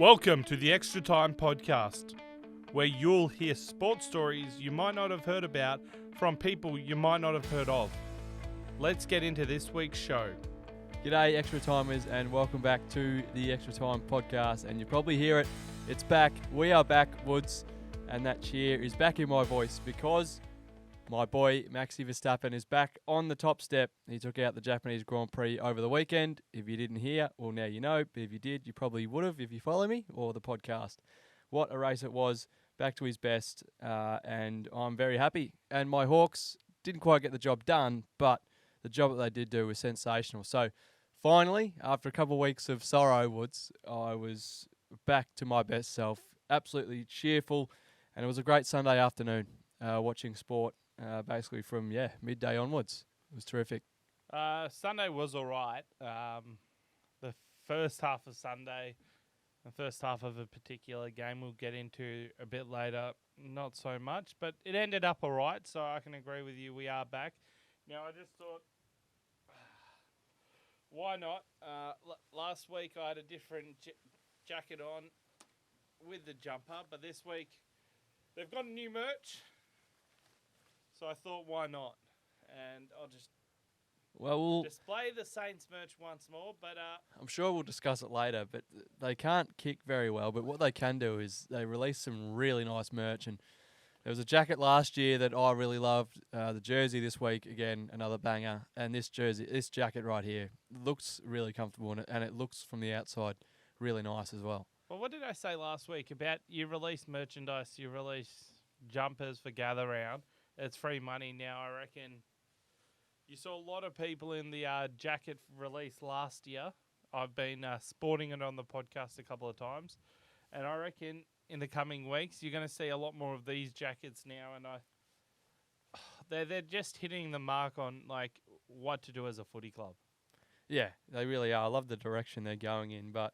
Welcome to the Extra Time Podcast, where you'll hear sports stories you might not have heard about from people you might not have heard of. Let's get into this week's show. G'day, Extra Timers, and welcome back to the Extra Time Podcast. And you probably hear it. It's back. We are back, Woods. And that cheer is back in my voice because my boy, Maxi Verstappen, is back on the top step. He took out the Japanese Grand Prix over the weekend. If you didn't hear, well, now you know. But if you did, you probably would have if you follow me or the podcast. What a race it was. Back to his best. And I'm very happy. And my Hawks didn't quite get the job done, but the job that they did do was sensational. So finally, after a couple of weeks of sorrow, Woods, I was back to my best self. Absolutely cheerful. And it was a great Sunday afternoon watching sport. Basically from, midday onwards. It was terrific. Sunday was all right. The first half of Sunday, the first half of a particular game we'll get into a bit later, not so much, but it ended up all right, so I can agree with you. We are back. Now, I just thought, why not? Last week I had a different jacket on with the jumper, but this week they've got a new merch. So I thought, why not? And I'll just we'll display the Saints merch once more. But I'm sure we'll discuss it later, but they can't kick very well. But what they can do is they release some really nice merch. And there was a jacket last year that I really loved. The jersey this week, again, another banger. And this jacket right here, looks really comfortable. And it looks from the outside really nice as well. Well, what did I say last week about you release merchandise, you release jumpers for Gather Round? It's free money now, I reckon. You saw a lot of people in the jacket release last year. I've been sporting it on the podcast a couple of times. And I reckon in the coming weeks, you're going to see a lot more of these jackets now. And they're just hitting the mark on like what to do as a footy club. Yeah, they really are. I love the direction they're going in. But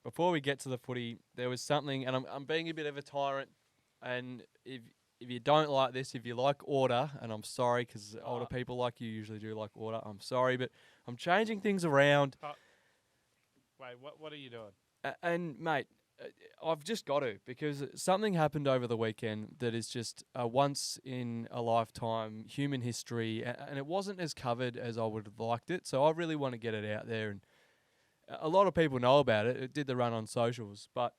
before we get to the footy, there was something, and I'm being a bit of a tyrant. And if you don't like this, if you like order, and I'm sorry because older people like you usually do like order, I'm sorry, but I'm changing things around. Wait, what are you doing? And, mate, I've just got to because something happened over the weekend that is just a once-in-a-lifetime human history, and it wasn't as covered as I would have liked it, so I really want to get it out there. And a lot of people know about it. It did the run on socials, but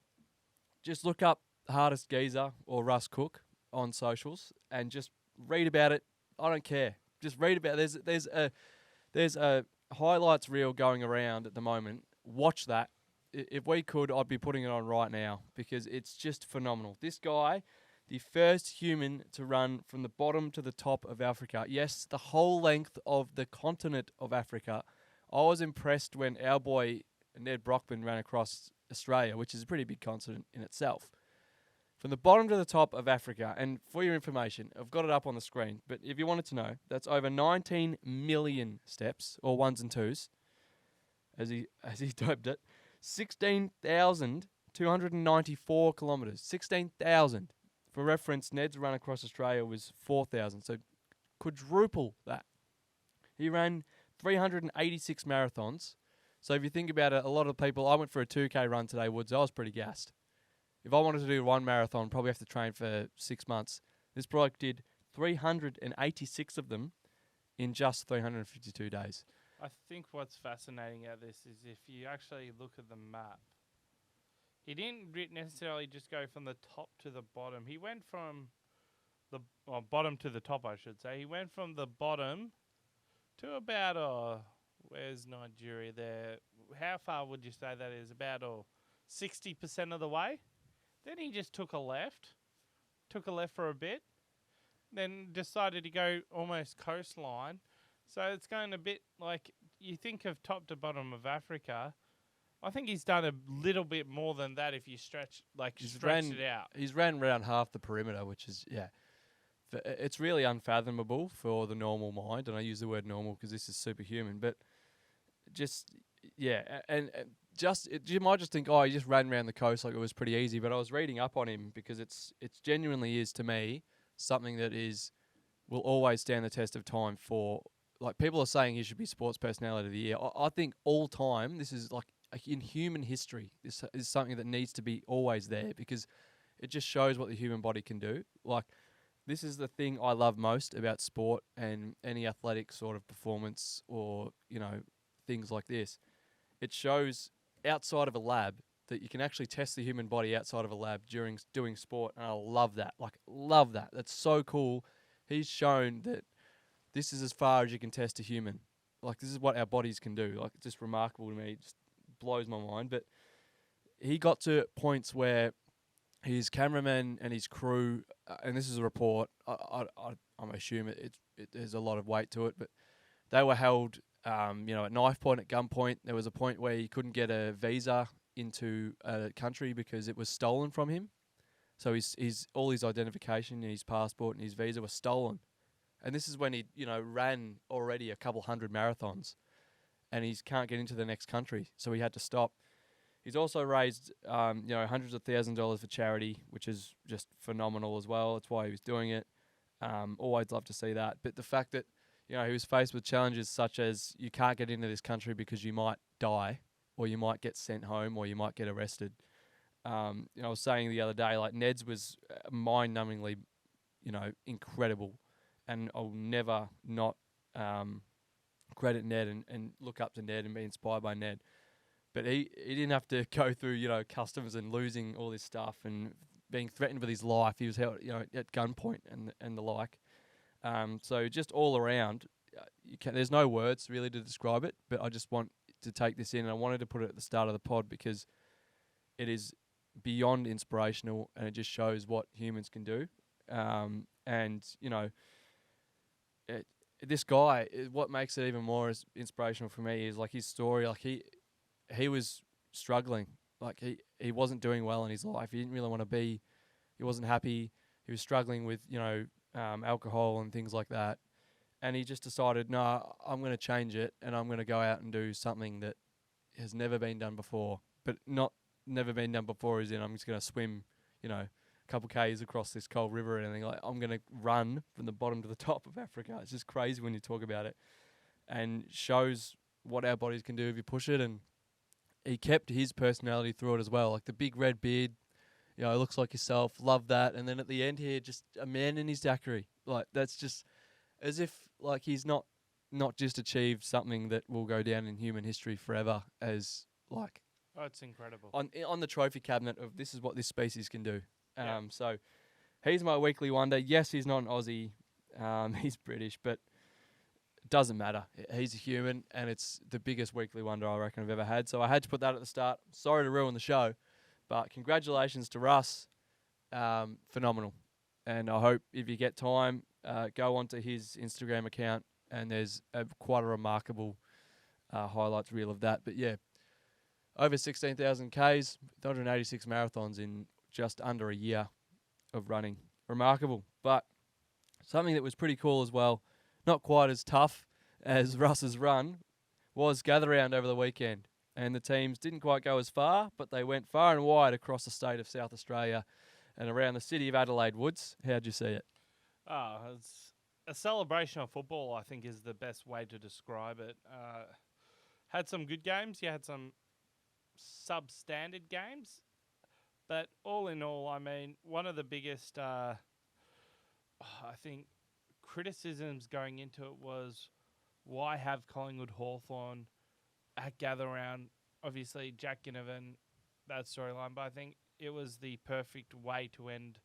just look up Hardest Geezer or Russ Cook on socials and just read about it. I don't care. Just read about it. There's a highlights reel going around at the moment. Watch that. If we could, I'd be putting it on right now because it's just phenomenal. This guy, the first human to run from the bottom to the top of Africa. Yes, the whole length of the continent of Africa. I was impressed when our boy Ned Brockman ran across Australia, which is a pretty big continent in itself. From the bottom to the top of Africa, and for your information, I've got it up on the screen, but if you wanted to know, that's over 19 million steps, or ones and twos, as he doped it, 16,294 kilometres, 16,000. For reference, Ned's run across Australia was 4,000, so quadruple that. He ran 386 marathons, so if you think about it, a lot of people, I went for a 2K run today, Woods, I was pretty gassed. If I wanted to do one marathon, probably have to train for 6 months. This bloke did 386 of them in just 352 days. I think what's fascinating about this is if you actually look at the map, he didn't necessarily just go from the top to the bottom. He went from the bottom to the top, I should say. He went from the bottom to about, where's Nigeria there? How far would you say that is? About 60% of the way? Then he just took a left for a bit, then decided to go almost coastline. So it's going a bit like you think of top to bottom of Africa. I think he's done a little bit more than that if you stretch it out. He's ran around half the perimeter, which is, it's really unfathomable for the normal mind. And I use the word normal because this is superhuman, but just, and you might just think, he just ran around the coast like it was pretty easy. But I was reading up on him because it's genuinely is to me something that will always stand the test of time for. Like people are saying he should be sports personality of the year. I think all time this is like like in human history. This is something that needs to be always there because it just shows what the human body can do. Like, this is the thing I love most about sport and any athletic sort of performance or, things like this. It shows outside of a lab that you can actually test the human body outside of a lab during doing sport. And I love that. Like, love that. That's so cool. He's shown that this is as far as you can test a human. Like, this is what our bodies can do. Like, it's just remarkable to me. It just blows my mind. But he got to points where his cameraman and his crew, and this is a report, I'm assuming there's a lot of weight to it, but they were held, at knife point, at gunpoint. There was a point where he couldn't get a visa into a country because it was stolen from him. So his all his identification and his passport and his visa were stolen. And this is when he, ran already a couple hundred marathons, and he can't get into the next country, so he had to stop. He's also raised, hundreds of thousands of dollars for charity, which is just phenomenal as well. That's why he was doing it. Always love to see that. But the fact that, he was faced with challenges such as you can't get into this country because you might die, or you might get sent home, or you might get arrested. I was saying the other day, like, Ned's was mind-numbingly, incredible. And I'll never not credit Ned and look up to Ned and be inspired by Ned. But he didn't have to go through, customs and losing all this stuff and being threatened with his life. He was held, at gunpoint and the like. So just all around, there's no words really to describe it, but I just want to take this in, and I wanted to put it at the start of the pod because it is beyond inspirational, and it just shows what humans can do. This guy, what makes it even more inspirational for me is like his story. Like he was struggling. Like he wasn't doing well in his life. He didn't really want to be. He wasn't happy. He was struggling with alcohol and things like that. And he just decided, no, I'm going to change it, and I'm going to go out and do something that has never been done before. But not never been done before as in I'm just going to swim, a couple k's across this cold river and everything. Like, I'm going to run from the bottom to the top of Africa. It's just crazy when you talk about it, and shows what our bodies can do if you push it. And he kept his personality through it as well, like the big red beard. Looks like yourself. Love that. And then at the end here, just a man in his daiquiri. Like, that's just as if like he's not just achieved something that will go down in human history forever as like. Oh, it's incredible. On the trophy cabinet of this is what this species can do. So he's my weekly wonder. Yes, he's not an Aussie. He's British, but it doesn't matter. He's a human, and it's the biggest weekly wonder I reckon I've ever had. So I had to put that at the start. Sorry to ruin the show, but congratulations to Russ. Phenomenal. And I hope if you get time, go onto his Instagram account, and there's quite a remarkable highlights reel of that. But yeah, over 16,000 Ks, 186 marathons in just under a year of running. Remarkable. But something that was pretty cool as well, not quite as tough as Russ's run, was Gather Round over the weekend. And the teams didn't quite go as far, but they went far and wide across the state of South Australia and around the city of Adelaide Woods. How'd you see it? It's a celebration of football, I think, is the best way to describe it. Had some good games. You had some substandard games. But all in all, I mean, one of the biggest, I think, criticisms going into it was why have Collingwood Hawthorn at Gather Round? Obviously, Jack Ginnivan, that storyline, but I think it was the perfect way to end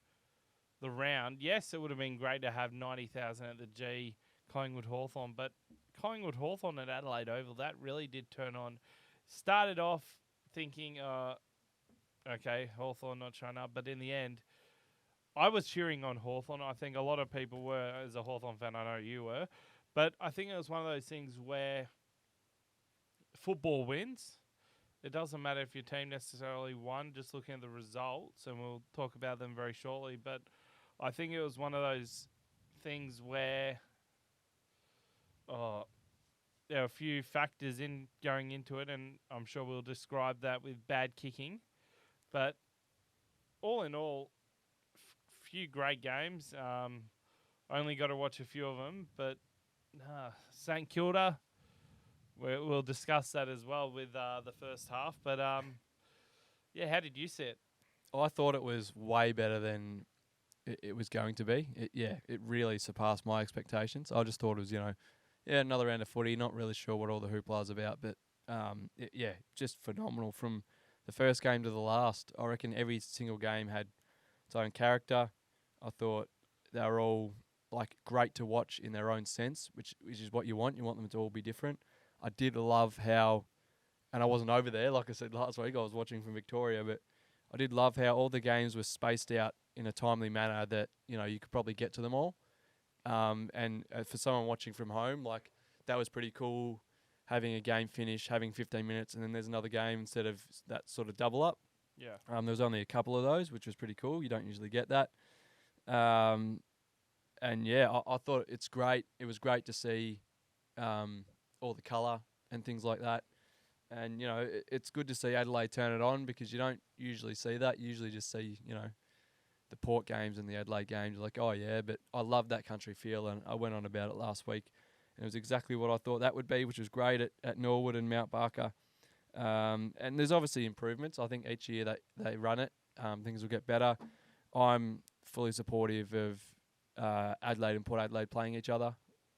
the round. Yes, it would have been great to have 90,000 at the G, Collingwood Hawthorn, but Collingwood Hawthorn at Adelaide Oval, that really did turn on. Started off thinking, okay, Hawthorn not showing up, but in the end, I was cheering on Hawthorn. I think a lot of people were, as a Hawthorn fan, I know you were, but I think it was one of those things where football wins. It doesn't matter if your team necessarily won, just looking at the results, and we'll talk about them very shortly, but I think it was one of those things where there are a few factors in going into it, and I'm sure we'll describe that with bad kicking. But all in all, few great games. Only got to watch a few of them, but St Kilda we'll discuss that as well with the first half. But yeah, how did you see it? I thought it was way better than it was going to be. It really surpassed my expectations. I just thought it was, another round of footy. Not really sure what all the hoopla is about, but just phenomenal from the first game to the last. I reckon every single game had its own character. I thought they were all like great to watch in their own sense, which is what you want. You want them to all be different. I did love how, and I wasn't over there, like I said last week, I was watching from Victoria, but I did love how all the games were spaced out in a timely manner that, you could probably get to them all. And for someone watching from home, like, that was pretty cool, having a game finish, having 15 minutes, and then there's another game instead of that sort of double up. Yeah. There was only a couple of those, which was pretty cool. You don't usually get that. I thought it's great. It was great to see all the colour and things like that. And, it's good to see Adelaide turn it on because you don't usually see that. You usually just see, the Port games and the Adelaide games. Like, oh, yeah, but I love that country feel. And I went on about it last week. And it was exactly what I thought that would be, which was great at Norwood and Mount Barker. And there's obviously improvements. I think each year they run it, things will get better. I'm fully supportive of Adelaide and Port Adelaide playing each other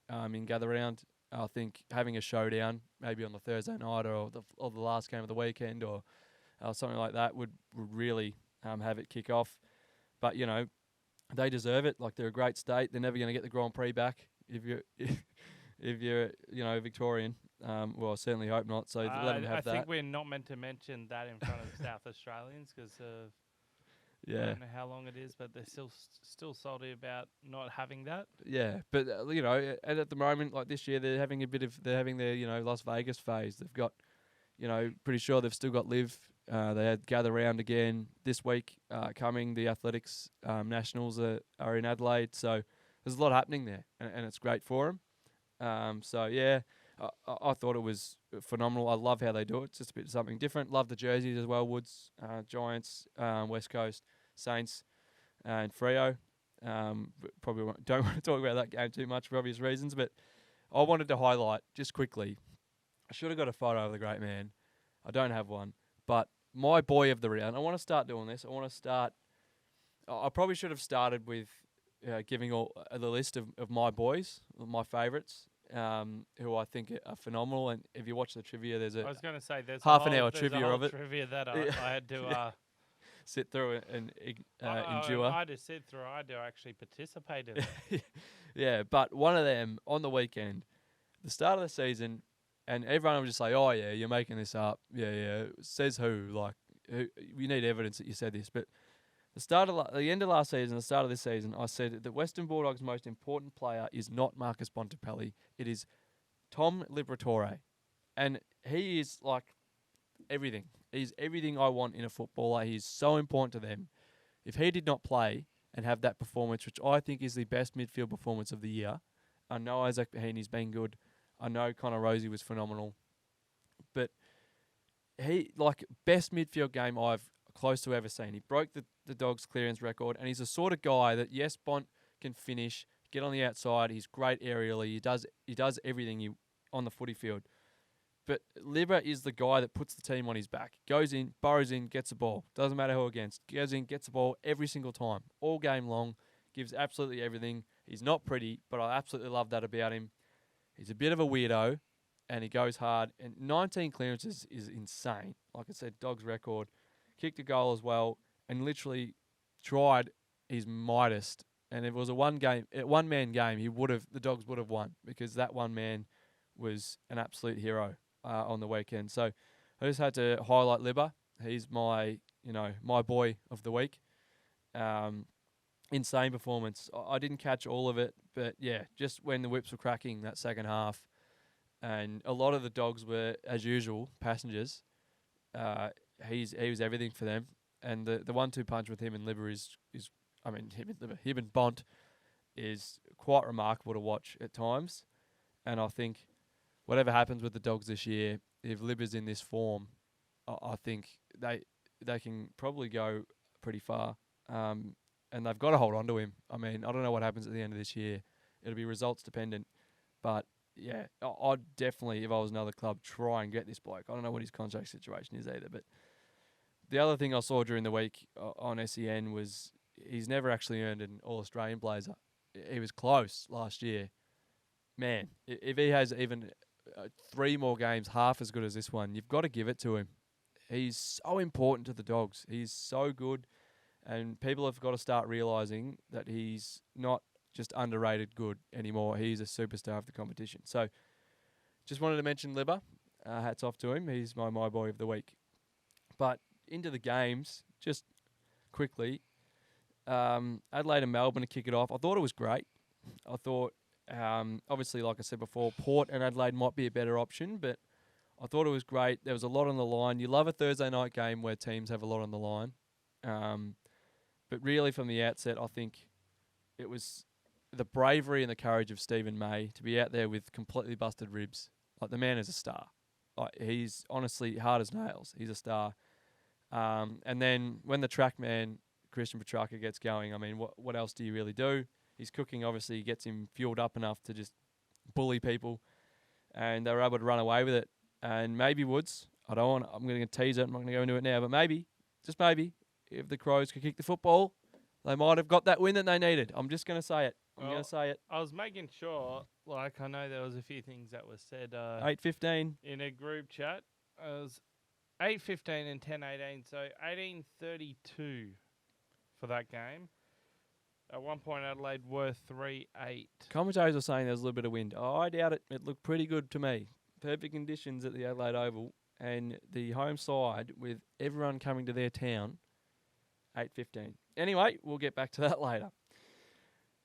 in gather round. I think having a showdown, maybe on the Thursday night or the last game of the weekend or something like that would really have it kick off. But, they deserve it. Like, they're a great state. They're never going to get the Grand Prix back if you're, if you're Victorian. Well, I certainly hope not. So let them have that. I think we're not meant to mention that in front of South Australians because I don't know how long it is, but they're still salty about not having that. Yeah, but and at the moment, like this year, they're having their Las Vegas phase. They've got, pretty sure they've still got Live. They had gather round again this week. Coming, the athletics nationals are in Adelaide, so there's a lot happening there, and it's great for them. I thought it was phenomenal. I love how they do it. It's just a bit something different. Love the jerseys as well. Woods, Giants, West Coast, Saints, and Freo. Probably don't want to talk about that game too much for obvious reasons, but I wanted to highlight just quickly. I should have got a photo of the great man. I don't have one, but my boy of the round. I want to start doing this. I probably should have started with giving all the list of my boys, my favourites, who I think are phenomenal. And if you watch the trivia, there's I was going to say there's half a an hour there's trivia a whole of it. Trivia that I had to sit through and endure. I had to sit through. I had to actually participate in it. Yeah, but one of them on the weekend, the start of the season, and everyone will just say, "Oh yeah, you're making this up." Yeah. Says who? Like, who? You need evidence that you said this. But the end of last season, the start of this season, I said that Western Bulldogs' most important player is not Marcus Bontempelli. It is Tom Liberatore, and he is like everything. He's everything I want in a footballer. He's so important to them. If he did not play and have that performance, which I think is the best midfield performance of the year, I know Isaac Heaney's been good. I know Connor Rosie was phenomenal. But he, best midfield game I've close to ever seen. He broke the Dogs' clearance record, and he's the sort of guy that, yes, Bont can finish, get on the outside. He's great aerially. He does everything on the footy field. But Libba is the guy that puts the team on his back. Goes in, burrows in, gets the ball. Doesn't matter who against. Goes in, gets the ball every single time. All game long. Gives absolutely everything. He's not pretty, but I absolutely love that about him. He's a bit of a weirdo, and he goes hard. And 19 clearances is insane. Like I said, Dogs record. Kicked a goal as well, and literally tried his mightest. And if it was a one-man game, the Dogs would have won because that one man was an absolute hero on the weekend. So I just had to highlight Libba. He's my boy of the week. Insane performance. I didn't catch all of it, but yeah, just when the whips were cracking that second half, and a lot of the Dogs were, as usual, passengers. He was everything for them, and the 1-2 punch with him and Libba him and Bont is quite remarkable to watch at times, and I think whatever happens with the Dogs this year, if Libba's in this form, I think they can probably go pretty far, and they've got to hold on to him. I mean, I don't know what happens at the end of this year. It'll be results dependent, but yeah, I'd definitely, if I was another club, try and get this bloke. I don't know what his contract situation is either, but the other thing I saw during the week on SEN was he's never actually earned an All-Australian blazer. He was close last year. Man, if he has even 3 more games half as good as this one, you've got to give it to him. He's so important to the Dogs. He's so good, and people have got to start realising that he's not just underrated good anymore. He's a superstar of the competition. So, just wanted to mention Libba. Hats off to him. He's my boy of the week. But into the games, just quickly, Adelaide and Melbourne to kick it off. I thought it was great. I thought, obviously, like I said before, Port and Adelaide might be a better option, but I thought it was great. There was a lot on the line. You love a Thursday night game where teams have a lot on the line. But really, from the outset, I think it was the bravery and the courage of Stephen May to be out there with completely busted ribs. Like, the man is a star. Like, he's honestly hard as nails. He's a star. And then when the track man, Christian Petrarca, gets going, I mean, what else do you really do? His cooking obviously gets him fueled up enough to just bully people. And they were able to run away with it. And maybe Woods, I'm going to tease it, I'm not going to go into it now, but maybe, just maybe, if the Crows could kick the football, they might have got that win that they needed. I'm just going to say it. I'm going to say it. I was making sure, like, I know there was a few things that were said 8:15 in a group chat. It was 8:15 and 10:18, so 18:32 for that game. At one point, Adelaide were 3-8. Commentators were saying there was a little bit of wind. Oh, I doubt it. It looked pretty good to me. Perfect conditions at the Adelaide Oval, and the home side with everyone coming to their town. 8:15. Anyway, we'll get back to that later.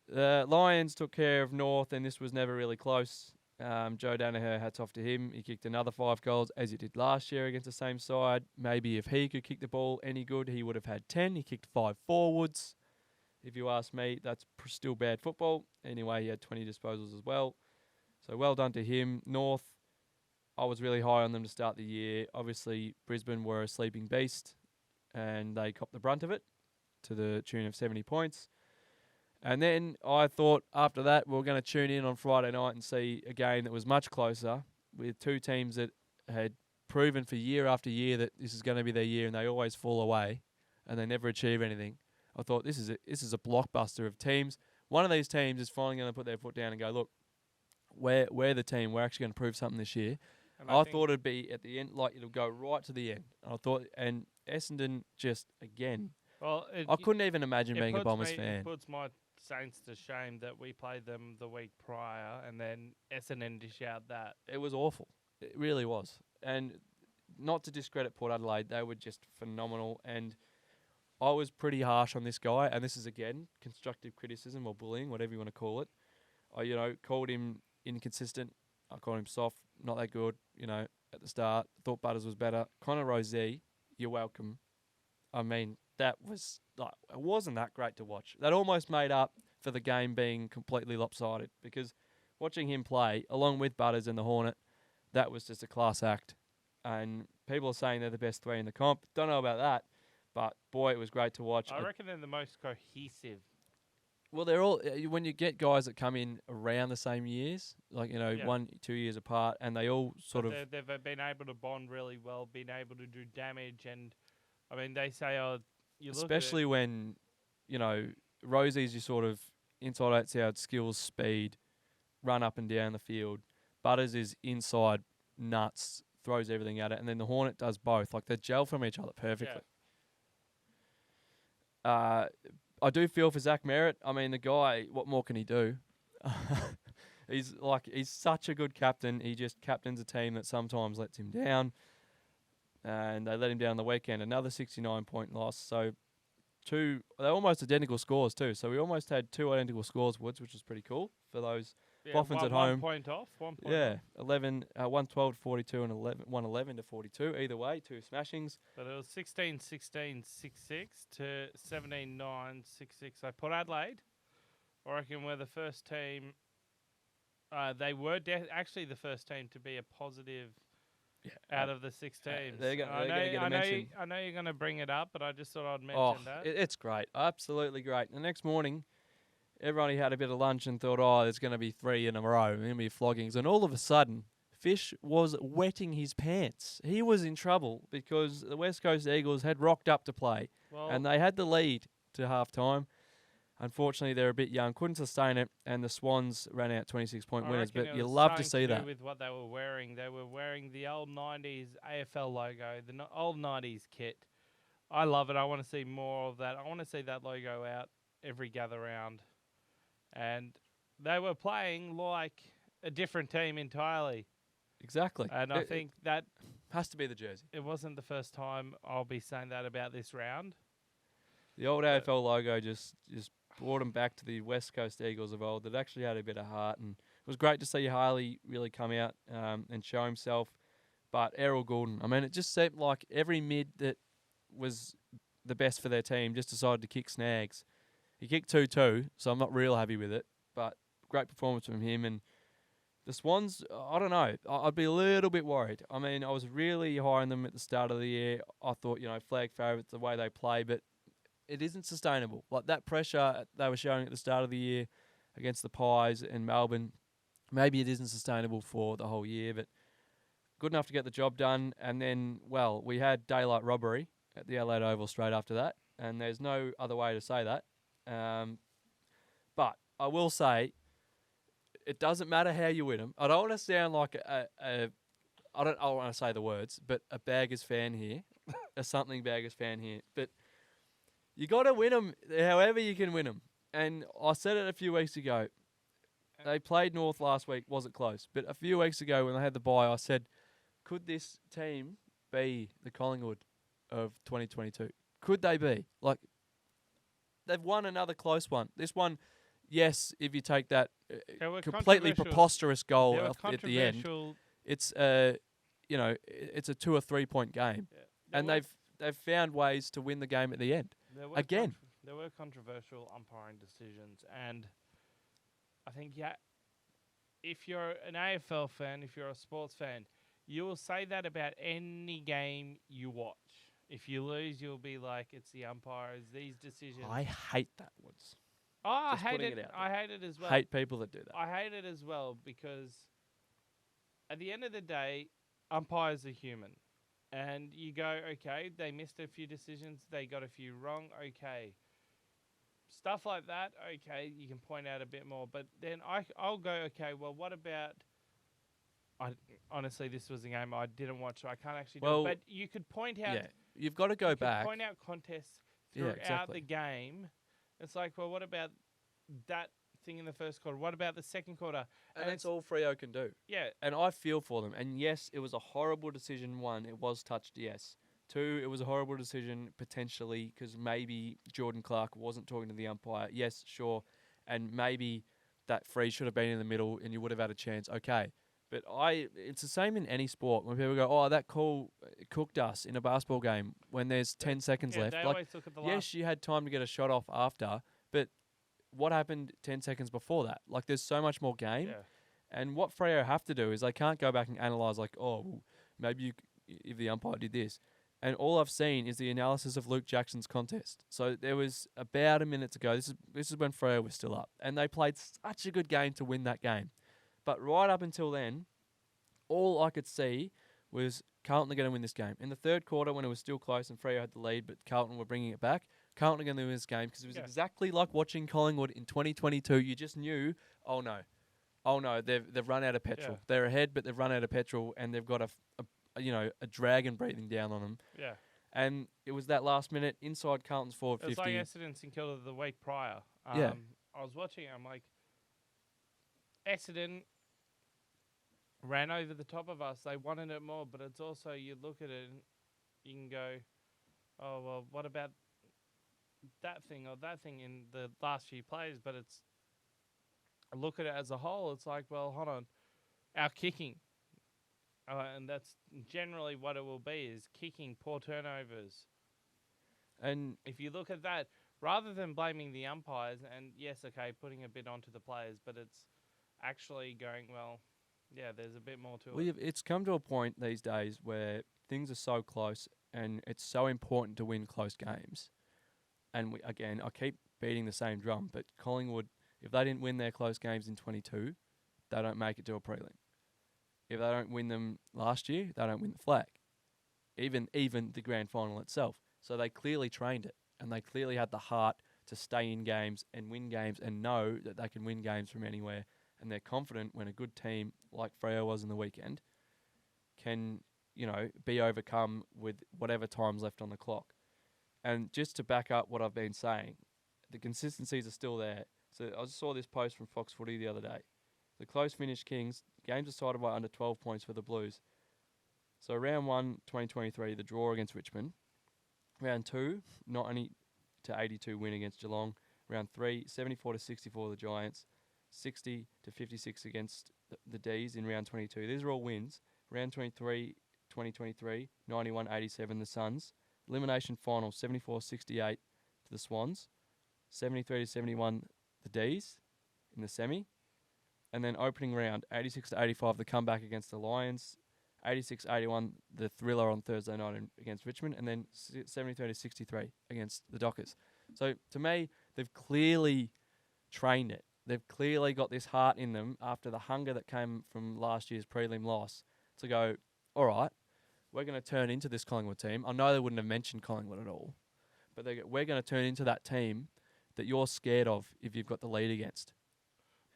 The Lions took care of North, and this was never really close. Joe Danaher, hats off to him. He kicked another 5 goals, as he did last year against the same side. Maybe if he could kick the ball any good, he would have had 10. He kicked 5 forwards. If you ask me, that's still bad football. Anyway, he had 20 disposals as well. So well done to him. North, I was really high on them to start the year. Obviously, Brisbane were a sleeping beast, and they copped the brunt of it to the tune of 70 points. And then I thought after that we were going to tune in on Friday night and see a game that was much closer with two teams that had proven for year after year that this is going to be their year, and they always fall away and they never achieve anything. I thought this is a blockbuster of teams. One of these teams is finally going to put their foot down and go, look, we're the team. We're actually going to prove something this year. And I thought it'd be at the end, like it'll go right to the end. And Essendon just, again, I couldn't even imagine being a Bombers fan. It puts my Saints to shame that we played them the week prior and then Essendon dish out that. It was awful. It really was. And not to discredit Port Adelaide, they were just phenomenal. And I was pretty harsh on this guy. And this is, again, constructive criticism or bullying, whatever you want to call it. I, called him inconsistent. I called him soft, not that good, at the start. Thought Butters was better. Connor Rosé, you're welcome. I mean, that was it wasn't that great to watch. That almost made up for the game being completely lopsided, because watching him play, along with Butters and the Hornet, that was just a class act. And people are saying they're the best 3 in the comp. Don't know about that, but boy, it was great to watch. I reckon they're the most cohesive. Well, they're all, when you get guys that come in around the same years, 1-2 years apart, and they all they've been able to bond really well, been able to do damage, and I mean, they say, especially when, Rosie's your sort of inside outside skills, speed, run up and down the field. Butters is inside nuts, throws everything at it, and then the Hornet does both. Like, they gel from each other perfectly. Yeah. I do feel for Zach Merritt. I mean, the guy, what more can he do? He's such a good captain. He just captains a team that sometimes lets him down. And they let him down the weekend. Another 69-point loss. So they're almost identical scores too. So we almost had 2 identical scores, Woods, which is pretty cool for those Boffins at home. 1 point off. 1 point off. 112 to 42 and 111 to 42. Either way, 2 smashings. But it was 16-16, 6-6 to 17-9, 6-6. So Port Adelaide, I reckon, were the first team. They were actually the first team to be a positive out of the 6 teams. They're going to get a mention. I know you're going to bring it up, but I just thought I'd mention that. It's great. Absolutely great. The next morning, everyone had a bit of lunch and thought, oh, there's going to be 3 in a row, there's going to be floggings. And all of a sudden, Fish was wetting his pants. He was in trouble because the West Coast Eagles had rocked up to play. Well, And they had the lead to half-time. Unfortunately, they're a bit young, couldn't sustain it, and the Swans ran out 26-point I winners. reckon But it you was love to something see do that. with what they were wearing. They were wearing the old 90s AFL logo, the old 90s kit. I love it. I want to see more of that. I want to see that logo out every gather round. And they were playing like a different team entirely. Exactly. And I think that has to be the jersey. it wasn't the first time I'll be saying that about this round. The old AFL logo just brought them back to the West Coast Eagles of old that actually had a bit of heart. And it was great to see Harley really come out and show himself. But Errol Goulden, I mean, it just seemed like every mid that was the best for their team just decided to kick snags. He kicked 2-2, so I'm not real happy with it. But great performance from him. And the Swans, I don't know. I'd be a little bit worried. I mean, I was really high on them at the start of the year. I thought, flag favourites, the way they play, but it isn't sustainable. Like that pressure they were showing at the start of the year against the Pies and Melbourne, maybe it isn't sustainable for the whole year, but good enough to get the job done. And then, well, we had daylight robbery at the Adelaide Oval straight after that, and there's no other way to say that. But I will say, it doesn't matter how you win them. I don't want to sound like I don't want to say the words, but a Baggers fan here, a something Baggers fan here. But you got to win them however you can win them. And I said it a few weeks ago. They played North last week, wasn't close. But a few weeks ago when they had the bye, I said, could this team be the Collingwood of 2022? Could they be? Like, they've won another close one. This one, yes, if you take that completely preposterous goal at the end, it's it's a 2 or 3 point game, and they've found ways to win the game at the end. There were controversial umpiring decisions, and I think if you're an AFL fan, if you're a sports fan, you will say that about any game you watch. If you lose, you'll be like, it's the umpires, these decisions. I hate that words. Oh, I hate it. I hate it as well. Hate people that do that. I hate it as well because at the end of the day, umpires are human. And you go, okay, they missed a few decisions, they got a few wrong, okay. Stuff like that, okay, you can point out a bit more. But then I'll go, okay, well, what about... honestly, this was a game I didn't watch, so I can't actually do it. But you could point out... Yeah, you've got to go back. Point out contests throughout the game. It's like, well, what about that thing in the first quarter? What about the second quarter? And that's all Freo can do. Yeah. And I feel for them. And yes, it was a horrible decision. 1, it was touched, yes. 2, it was a horrible decision, potentially, because maybe Jordan Clark wasn't talking to the umpire. Yes, sure. And maybe that free should have been in the middle and you would have had a chance. Okay. But it's the same in any sport. When people go, oh, that call cooked us in a basketball game when there's 10 seconds left. They always look at the yes, you had time to get a shot off after, but what happened 10 seconds before that? Like, there's so much more game. Yeah. And what Freo have to do is they can't go back and analyse, like, oh, well, maybe if the umpire did this. And all I've seen is the analysis of Luke Jackson's contest. So there was about a minute to go. This is when Freo was still up. And they played such a good game to win that game. But right up until then, all I could see was Carlton are going to win this game. In the third quarter, when it was still close and Freo had the lead, but Carlton were bringing it back, Carlton are going to win this game because it was exactly like watching Collingwood in 2022. You just knew, oh no, they've run out of petrol. Yeah. They're ahead, but they've run out of petrol, and they've got a dragon breathing down on them. Yeah. And it was that last minute inside Carlton's forward 50. It was like Essendon and St Kilda the week prior. Yeah. I was watching it, I'm like, Essendon ran over the top of us. They wanted it more, but it's also, you look at it and you can go, oh, well, what about that thing or that thing in the last few plays? But it's, look at it as a whole, it's like, well, hold on, our kicking. And that's generally what it will be, is kicking, poor turnovers. And if you look at that, rather than blaming the umpires, and yes, okay, putting a bit onto the players, but it's actually going, well, yeah, there's a bit more to it. It's come to a point these days where things are so close and it's so important to win close games. And I keep beating the same drum, but Collingwood If they didn't win their close games in 22, they don't make it to a prelim. If they don't win them last year, they don't win the flag. Even the grand final itself. So they clearly trained it, and they clearly had the heart to stay in games and win games and know that they can win games from anywhere. And they're confident when a good team like Freo was in the weekend can, be overcome with whatever time's left on the clock. And just to back up what I've been saying, the consistencies are still there. So I just saw this post from Fox Footy the other day. The close finish Kings, games decided by under 12 points for the Blues. So round 1, 2023, the draw against Richmond. Round 2, 90 to 82 win against Geelong. Round 3, 74 to 64 the Giants. 60 to 56 against the D's in round 22. These are all wins. Round 23, 2023, 91-87 the Suns. Elimination final, 74-68 to the Swans. 73 to 71 the D's in the semi. And then opening round, 86 to 85 the comeback against the Lions. 86-81 the thriller on Thursday night against Richmond. And then 73 to 63 against the Dockers. So to me, they've clearly trained it. They've clearly got this heart in them after the hunger that came from last year's prelim loss to go, all right, we're going to turn into this Collingwood team. I know they wouldn't have mentioned Collingwood at all, but we're going to turn into that team that you're scared of if you've got the lead against.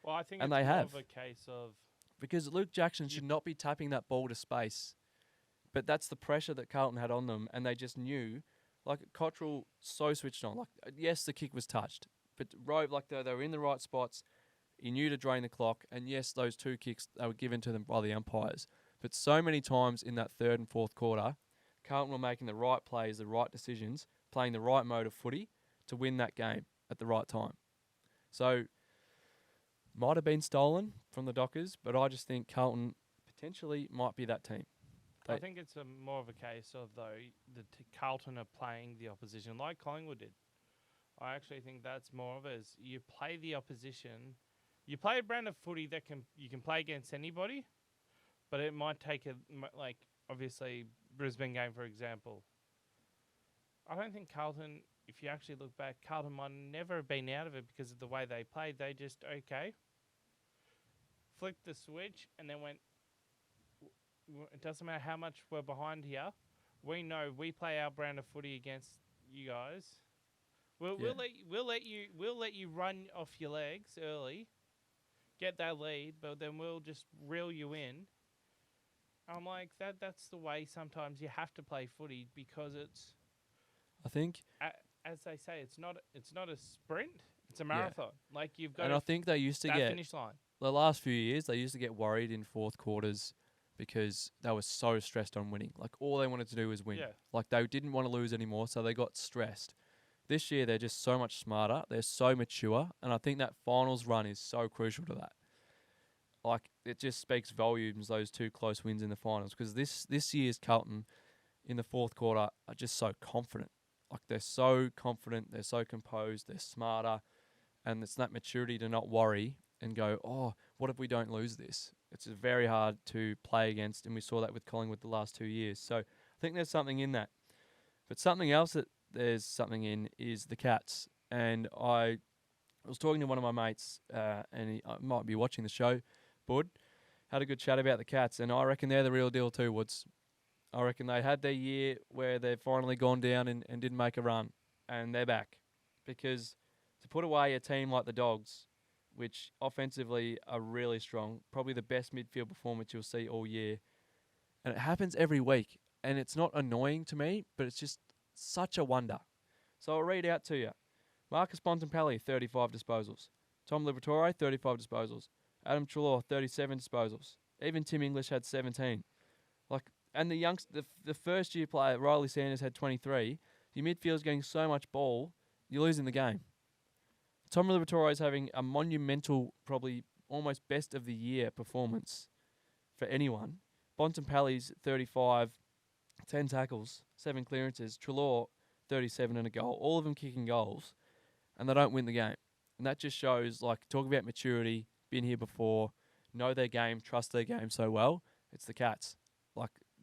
Well, I think And it's they more have. of a case of... Because Luke Jackson should not be tapping that ball to space. But that's the pressure that Carlton had on them, and they just knew. Like, Cottrell so switched on. Like, yes, the kick was touched, but Rowe, they were in the right spots. He knew to drain the clock, and yes, those 2 kicks, they were given to them by the umpires. But so many times in that third and fourth quarter, Carlton were making the right plays, the right decisions, playing the right mode of footy to win that game at the right time. So, might have been stolen from the Dockers, but I just think Carlton potentially might be that team. I think it's more of a case of, though, Carlton are playing the opposition like Collingwood did. I actually think that's more of it. As you play the opposition, you play a brand of footy that you can play against anybody, but it might take obviously Brisbane game, for example. I don't think Carlton, if you actually look back, Carlton might never have been out of it because of the way they played. They just, flicked the switch and then went, it doesn't matter how much we're behind here. We know we play our brand of footy against you guys. We'll let you run off your legs early, get that lead, but then we'll just reel you in. I'm like that's the way sometimes you have to play footy because it's. I think, as they say, it's not a sprint. It's a marathon. Yeah. Like you've got. And I think they used to get finish line. The last few years. They used to get worried in fourth quarters because they were so stressed on winning. Like all they wanted to do was win. Yeah. Like they didn't want to lose anymore, so they got stressed. This year they're just so much smarter. They're so mature, and I think that finals run is so crucial to that. Like it just speaks volumes, those 2 close wins in the finals, because this year's Carlton in the fourth quarter are just so confident. Like they're so confident, they're so composed, they're smarter, and it's that maturity to not worry and go, oh, what if we don't lose this? It's very hard to play against, and we saw that with Collingwood the last 2 years. So I think there's something in that. But something else that there's something in is the Cats. And I was talking to one of my mates, and he might be watching the show, Bud, had a good chat about the Cats, and I reckon they're the real deal too, Woods. I reckon they had their year where they've finally gone down and didn't make a run, and they're back. Because to put away a team like the Dogs, which offensively are really strong, probably the best midfield performance you'll see all year, and it happens every week, and it's not annoying to me, but it's just such a wonder. So I'll read out to you. Marcus Bontempelli, 35 disposals. Tom Liberatore, 35 disposals. Adam Treloar, 37 disposals. Even Tim English had 17. And the first year player, Riley Sanders, had 23. Your midfield's getting so much ball, you're losing the game. Tom Liberatore is having a monumental, probably almost best of the year performance for anyone. Bontempelli's 35, 10 tackles, 7 clearances. Treloar, 37 and a goal. All of them kicking goals, and they don't win the game. And that just shows, talk about maturity, been here before, know their game, trust their game so well. It's the Cats.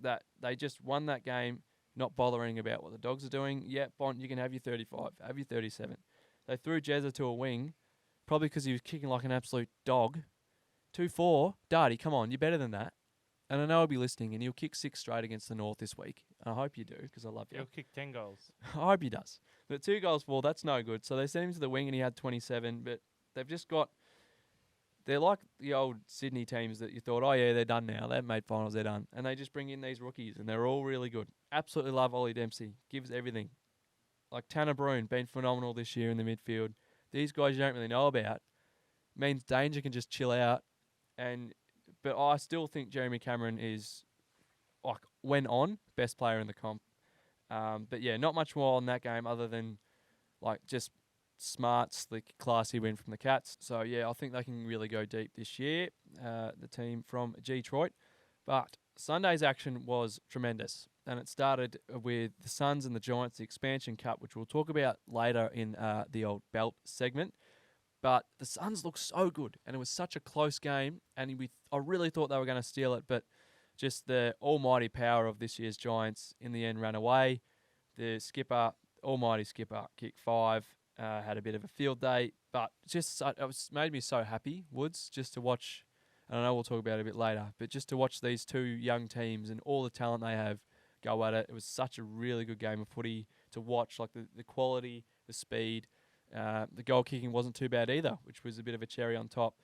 That they just won that game, not bothering about what the Dogs are doing. Yeah, Bont, you can have your 35, have your 37. They threw Jezza to a wing, probably because he was kicking like an absolute dog. 2-4, Darty, come on, you're better than that. And I know he'll be listening, and he'll kick 6 straight against the North this week. And I hope you do, because I love you. He'll kick 10 goals. I hope he does. But 2 goals for, that's no good. So they sent him to the wing, and he had 27. But they've just got... They're like the old Sydney teams that you thought, oh, yeah, they're done now. They've made finals, they're done. And they just bring in these rookies, and they're all really good. Absolutely love Ollie Dempsey. Gives everything. Like Tanner Bruhn, been phenomenal this year in the midfield. These guys you don't really know about. Means Danger can just chill out. But I still think Jeremy Cameron is, like, when on, best player in the comp. But yeah, not much more on that game other than, like, just smart, slick, classy win from the Cats. So yeah, I think they can really go deep this year, the team from Detroit. But Sunday's action was tremendous. And it started with the Suns and the Giants, the Expansion Cup, which we'll talk about later in the old belt segment. But the Suns looked so good, and it was such a close game, and I really thought they were going to steal it, but just the almighty power of this year's Giants in the end ran away. The skipper, almighty skipper, kicked 5, had a bit of a field day, but just it made me so happy, Woods, just to watch, and I know we'll talk about it a bit later, but just to watch these 2 young teams and all the talent they have go at it. It was such a really good game of footy to watch, like the quality, the speed. The goal kicking wasn't too bad either, which was a bit of a cherry on top.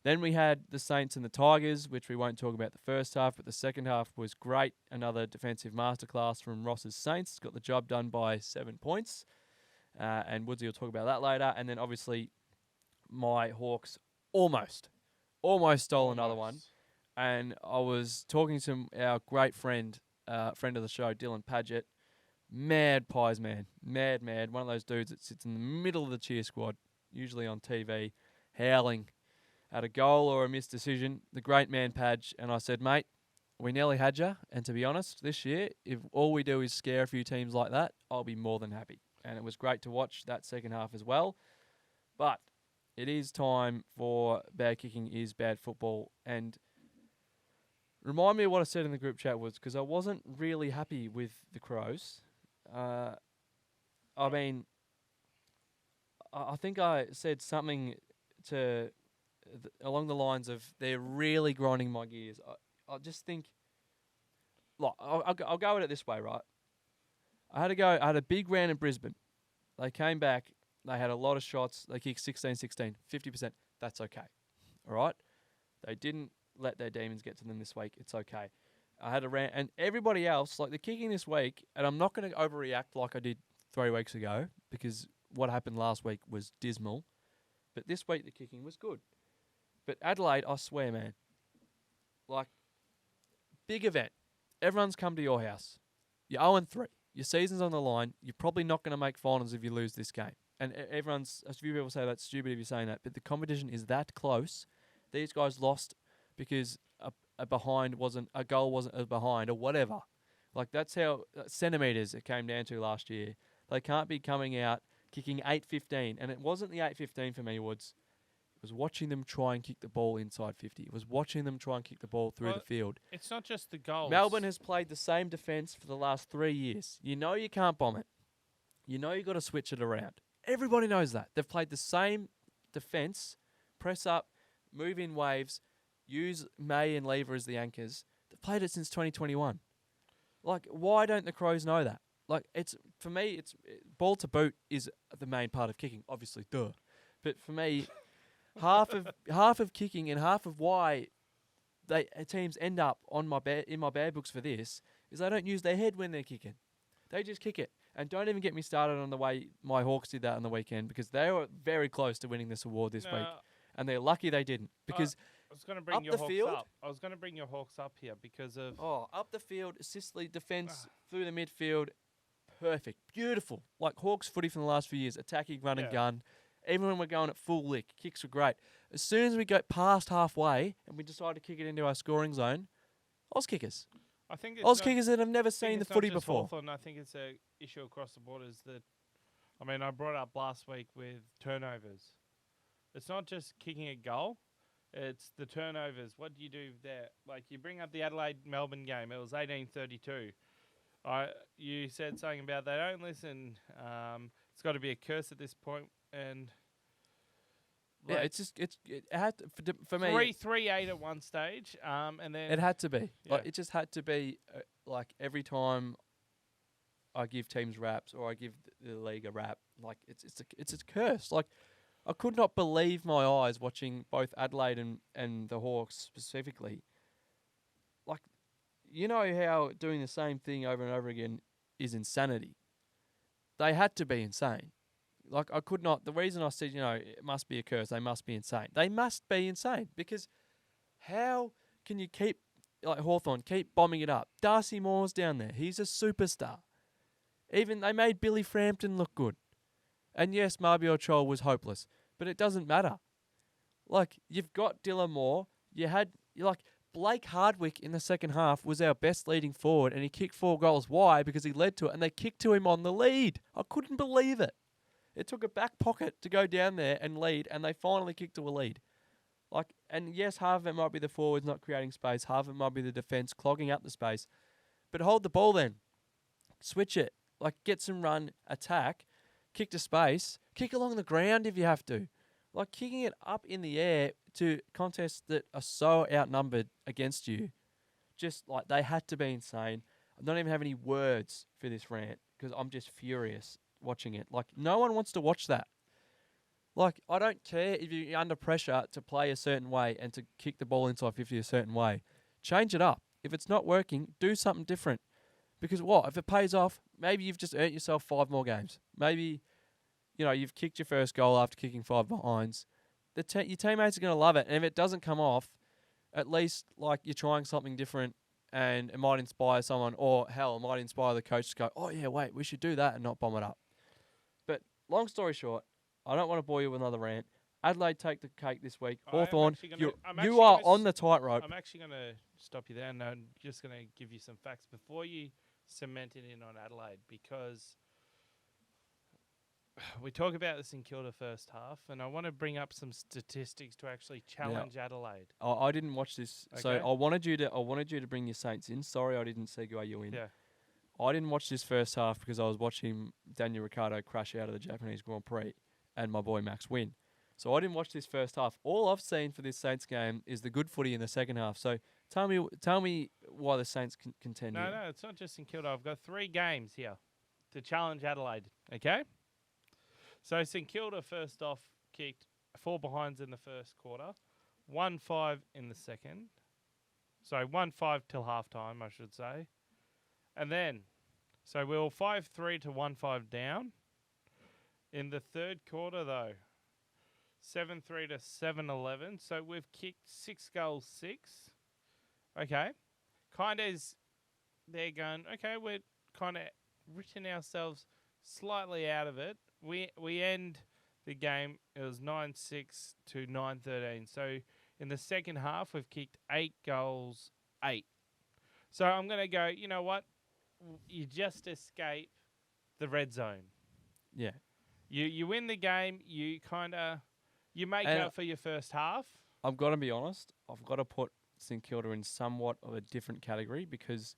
Then we had the Saints and the Tigers, which we won't talk about the first half, but the second half was great. Another defensive masterclass from Ross's Saints. Got the job done by 7 points. And Woodsy will talk about that later. And then obviously my Hawks almost stole another one. And I was talking to our great friend of the show, Dylan Paget. Mad pies man. Mad. One of those dudes that sits in the middle of the cheer squad, usually on TV, howling at a goal or a missed decision. The great man Padge. And I said, mate, we nearly had you. And to be honest, this year, if all we do is scare a few teams like that, I'll be more than happy. And it was great to watch that second half as well. But it is time for Bad Kicking is Bad Football. And remind me of what I said in the group chat was, because I wasn't really happy with the Crows. I mean, I think I said something along the lines of they're really grinding my gears. I just think, like, I'll go at it this way, right? I had a big round in Brisbane. They came back. They had a lot of shots. They kicked 16-16, 50%. That's okay. All right? They didn't let their demons get to them this week. It's okay. I had a rant, and everybody else, like the kicking this week, and I'm not going to overreact like I did 3 weeks ago, because what happened last week was dismal, but this week the kicking was good. But Adelaide, I swear, man, like, big event. Everyone's come to your house. You're 0-3. Your season's on the line. You're probably not going to make finals if you lose this game. And a few people say that's stupid if you're saying that, but the competition is that close. These guys lost because a goal wasn't a behind or whatever. Like, that's how centimetres it came down to last year. They can't be coming out kicking 8-15, and it wasn't the 8-15 for me, Woods. It was watching them try and kick the ball inside 50. It was watching them try and kick the ball through the field. It's not just the goals. Melbourne has played the same defence for the last 3 years. You know you can't bomb it. You know you got to switch it around. Everybody knows that. They've played the same defence, press up, move in waves, use May and Lever as the anchors. They've played it since 2021. Like, why don't the Crows know that? Like, for me, ball to boot is the main part of kicking, obviously, duh. But for me, half of kicking and half of why teams end up in my bad books for this is they don't use their head when they're kicking. They just kick it. And don't even get me started on the way my Hawks did that on the weekend, because they were very close to winning this award this week. And they're lucky they didn't, because I was going to bring your Hawks up. I was going to bring your Hawks up here because of... up the field, Sicily defence through the midfield, perfect, beautiful. Like Hawks footy from the last few years, attacking, run and gun. Even when we're going at full lick, kicks were great. As soon as we got past halfway and we decide to kick it into our scoring zone, Oz kickers. I think Oz kickers that have never seen the footy before. Hawthorn, I think it's a issue across the board. Is that, I mean, I brought up last week with turnovers. It's not just kicking a goal; it's the turnovers. What do you do there? Like, you bring up the Adelaide-Melbourne game. It was 18-32. You said something about they don't listen. It's got to be a curse at this point, and Yeah, Like, it's just it had to, for me. 3-3-8 at one stage, and then It had to be. Yeah. Like it just had to be. Like every time I give teams raps or I give the league a rap, like it's a curse. Like I could not believe my eyes watching both Adelaide and the Hawks specifically. Like you know how doing the same thing over and over again is insanity. They had to be insane. Like I could not. The reason I said it must be a curse. They must be insane. They must be insane because how can you keep like Hawthorn keep bombing it up? Darcy Moore's down there. He's a superstar. Even they made Billy Frampton look good. And yes, Marbiot Chol was hopeless, but it doesn't matter. Like you've got Dylan Moore. Like Blake Hardwick in the second half was our best leading forward, and he kicked 4 goals. Why? Because he led to it, and they kicked to him on the lead. I couldn't believe it. It took a back pocket to go down there and lead, and they finally kicked to a lead. Like, and yes, half of it might be the forwards not creating space, half of it might be the defence clogging up the space. But hold the ball then. Switch it. Like, get some run, attack, kick to space, kick along the ground if you have to. Like, kicking it up in the air to contests that are so outnumbered against you. Just, like, they had to be insane. I don't even have any words for this rant because I'm just furious watching it. Like, no one wants to watch that. Like, I don't care if you're under pressure to play a certain way and to kick the ball inside 50 a certain way. Change it up. If it's not working, do something different. Because what? If it pays off, maybe you've just earned yourself 5 more games. Maybe, you've kicked your first goal after kicking 5 behinds. Your teammates are going to love it. And if it doesn't come off, at least, like, you're trying something different and it might inspire someone. Or, hell, it might inspire the coach to go, oh, yeah, wait, we should do that and not bomb it up. But long story short, I don't want to bore you with another rant. Adelaide take the cake this week. Hawthorn, you are on the tightrope. I'm actually going to stop you there, and I'm just going to give you some facts before you cement it in on Adelaide, because we talk about this in Kilda first half, and I want to bring up some statistics to actually challenge Adelaide. I didn't watch this, so Okay. I wanted you to bring your Saints in. Sorry, I didn't segue you in. Yeah. I didn't watch this first half because I was watching Daniel Ricciardo crash out of the Japanese Grand Prix and my boy Max win. So I didn't watch this first half. All I've seen for this Saints game is the good footy in the second half. So tell me why the Saints can contend here. No, it's not just in Kilda. I've got 3 games here to challenge Adelaide. Okay. So St Kilda first off kicked 4 behinds in the first quarter, 1-5 in the second. So 1-5 till halftime, I should say. And then, so we were 5-3 to 1-5 down. In the third quarter, though, 7-3 to 7-11. So we've kicked 6 goals, 6. Okay. Kind of is, they're going, okay, we're kind of written ourselves slightly out of it. We end the game, it was 9-6 to 9-13. So in the second half, we've kicked 8 goals, 8. So I'm going to go, you know what? You just escape the red zone. Yeah. You win the game, you make up for your first half. I've got to be honest, I've got to put St Kilda in somewhat of a different category because,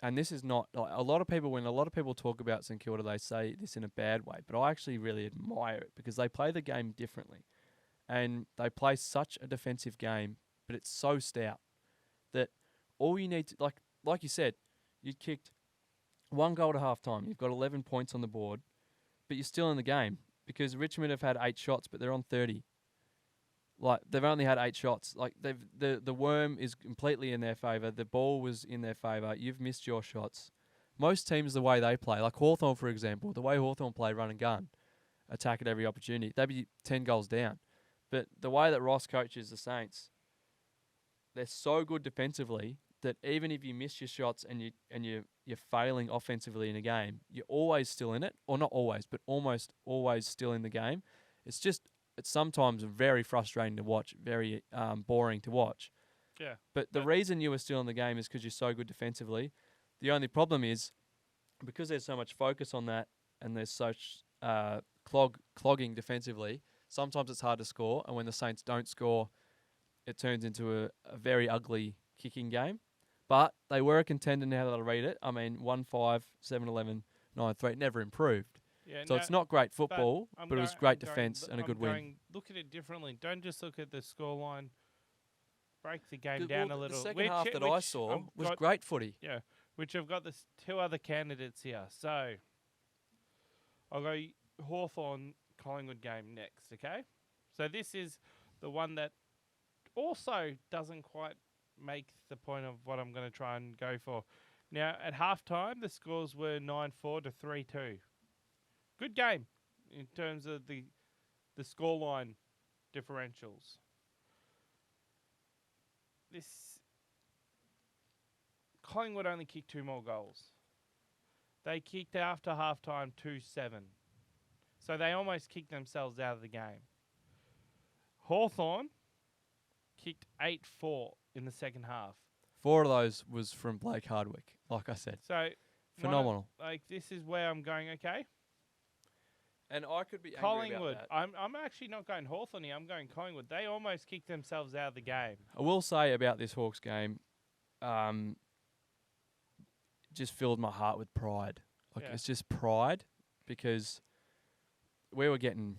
and this is not, like, when a lot of people talk about St Kilda, they say this in a bad way, but I actually really admire it because they play the game differently. And they play such a defensive game, but it's so stout that all you need to, like you said, you kicked 1 goal to halftime. You've got 11 points on the board, but you're still in the game because Richmond have had 8 shots, but they're on 30. Like, they've only had 8 shots. Like, the worm is completely in their favour. The ball was in their favour. You've missed your shots. Most teams, the way they play, like Hawthorn, for example, the way Hawthorn play run and gun, attack at every opportunity, they'd be 10 goals down. But the way that Ross coaches the Saints, they're so good defensively that even if you miss your shots and you're failing offensively in a game, you're always still in it, or not always, but almost always still in the game. It's sometimes very frustrating to watch, very boring to watch. Yeah. But the reason you were still in the game is because you're so good defensively. The only problem is because there's so much focus on that and there's such clogging defensively, sometimes it's hard to score. And when the Saints don't score, it turns into a very ugly kicking game. But they were a contender now that I read it. I mean, 1-5, 7-11, 9-3, never improved. Yeah, So no, it's not great but football, but it was great defence and a good win. Look at it differently. Don't just look at the scoreline. Break the game Well, down a the little. second half that I saw was got, great footy. yeah, which I've got two other candidates here. So I'll go Hawthorn Collingwood game next. Okay, so this is the one that also doesn't quite make the point of what I'm going to try and go for. Now, at halftime, the scores were 9-4 to 3-2. Good game in terms of the scoreline differentials. This Collingwood only kicked 2 more goals. They kicked after halftime 2-7. So they almost kicked themselves out of the game. Hawthorn kicked 8-4 in the second half. 4 of those was from Blake Hardwick, like I said. So phenomenal. This is where I'm going, okay? And I could be Collingwood. angry about that. I'm actually not going Hawthorn here. I'm going Collingwood. They almost kicked themselves out of the game. I will say about this Hawks game, just filled my heart with pride. Like Yeah. it's just pride because we were getting,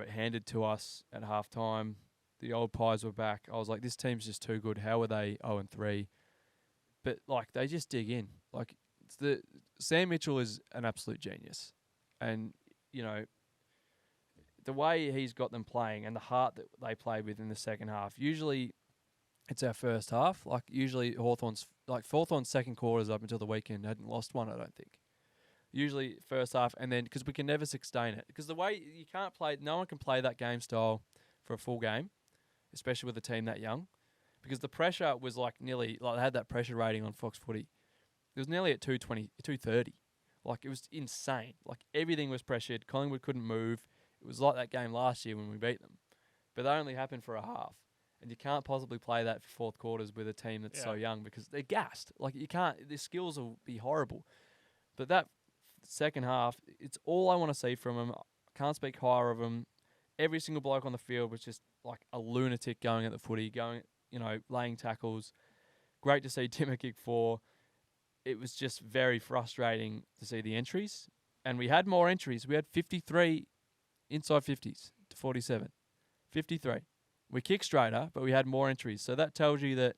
handed to us at halftime. The old Pies were back. I was like, this team's just too good. How are they 0-3? But like they just dig in. Like Sam Mitchell is an absolute genius, and the way he's got them playing and the heart that they played with in the second half. Usually, it's our first half. Like usually Hawthorn's second quarters up until the weekend hadn't lost one. I don't think. Usually first half, and then because we can never sustain it because the way you can't play, no one can play that game style for a full game, especially with a team that young, because the pressure was nearly they had that pressure rating on Fox Footy. It was nearly at 220, 230. Like it was insane. Like everything was pressured. Collingwood couldn't move. It was like that game last year when we beat them, but that only happened for a half. And you can't possibly play that for fourth quarters with a team that's so young because they're gassed. Like you can't. Their skills will be horrible. But that second half, it's all I want to see from them. I can't speak higher of them. Every single bloke on the field was just like a lunatic going at the footy, laying tackles. Great to see Timmer kick 4. It was just very frustrating to see the entries. And we had more entries. We had 53 inside 50s to 47. 53. We kicked straighter, but we had more entries. So that tells you that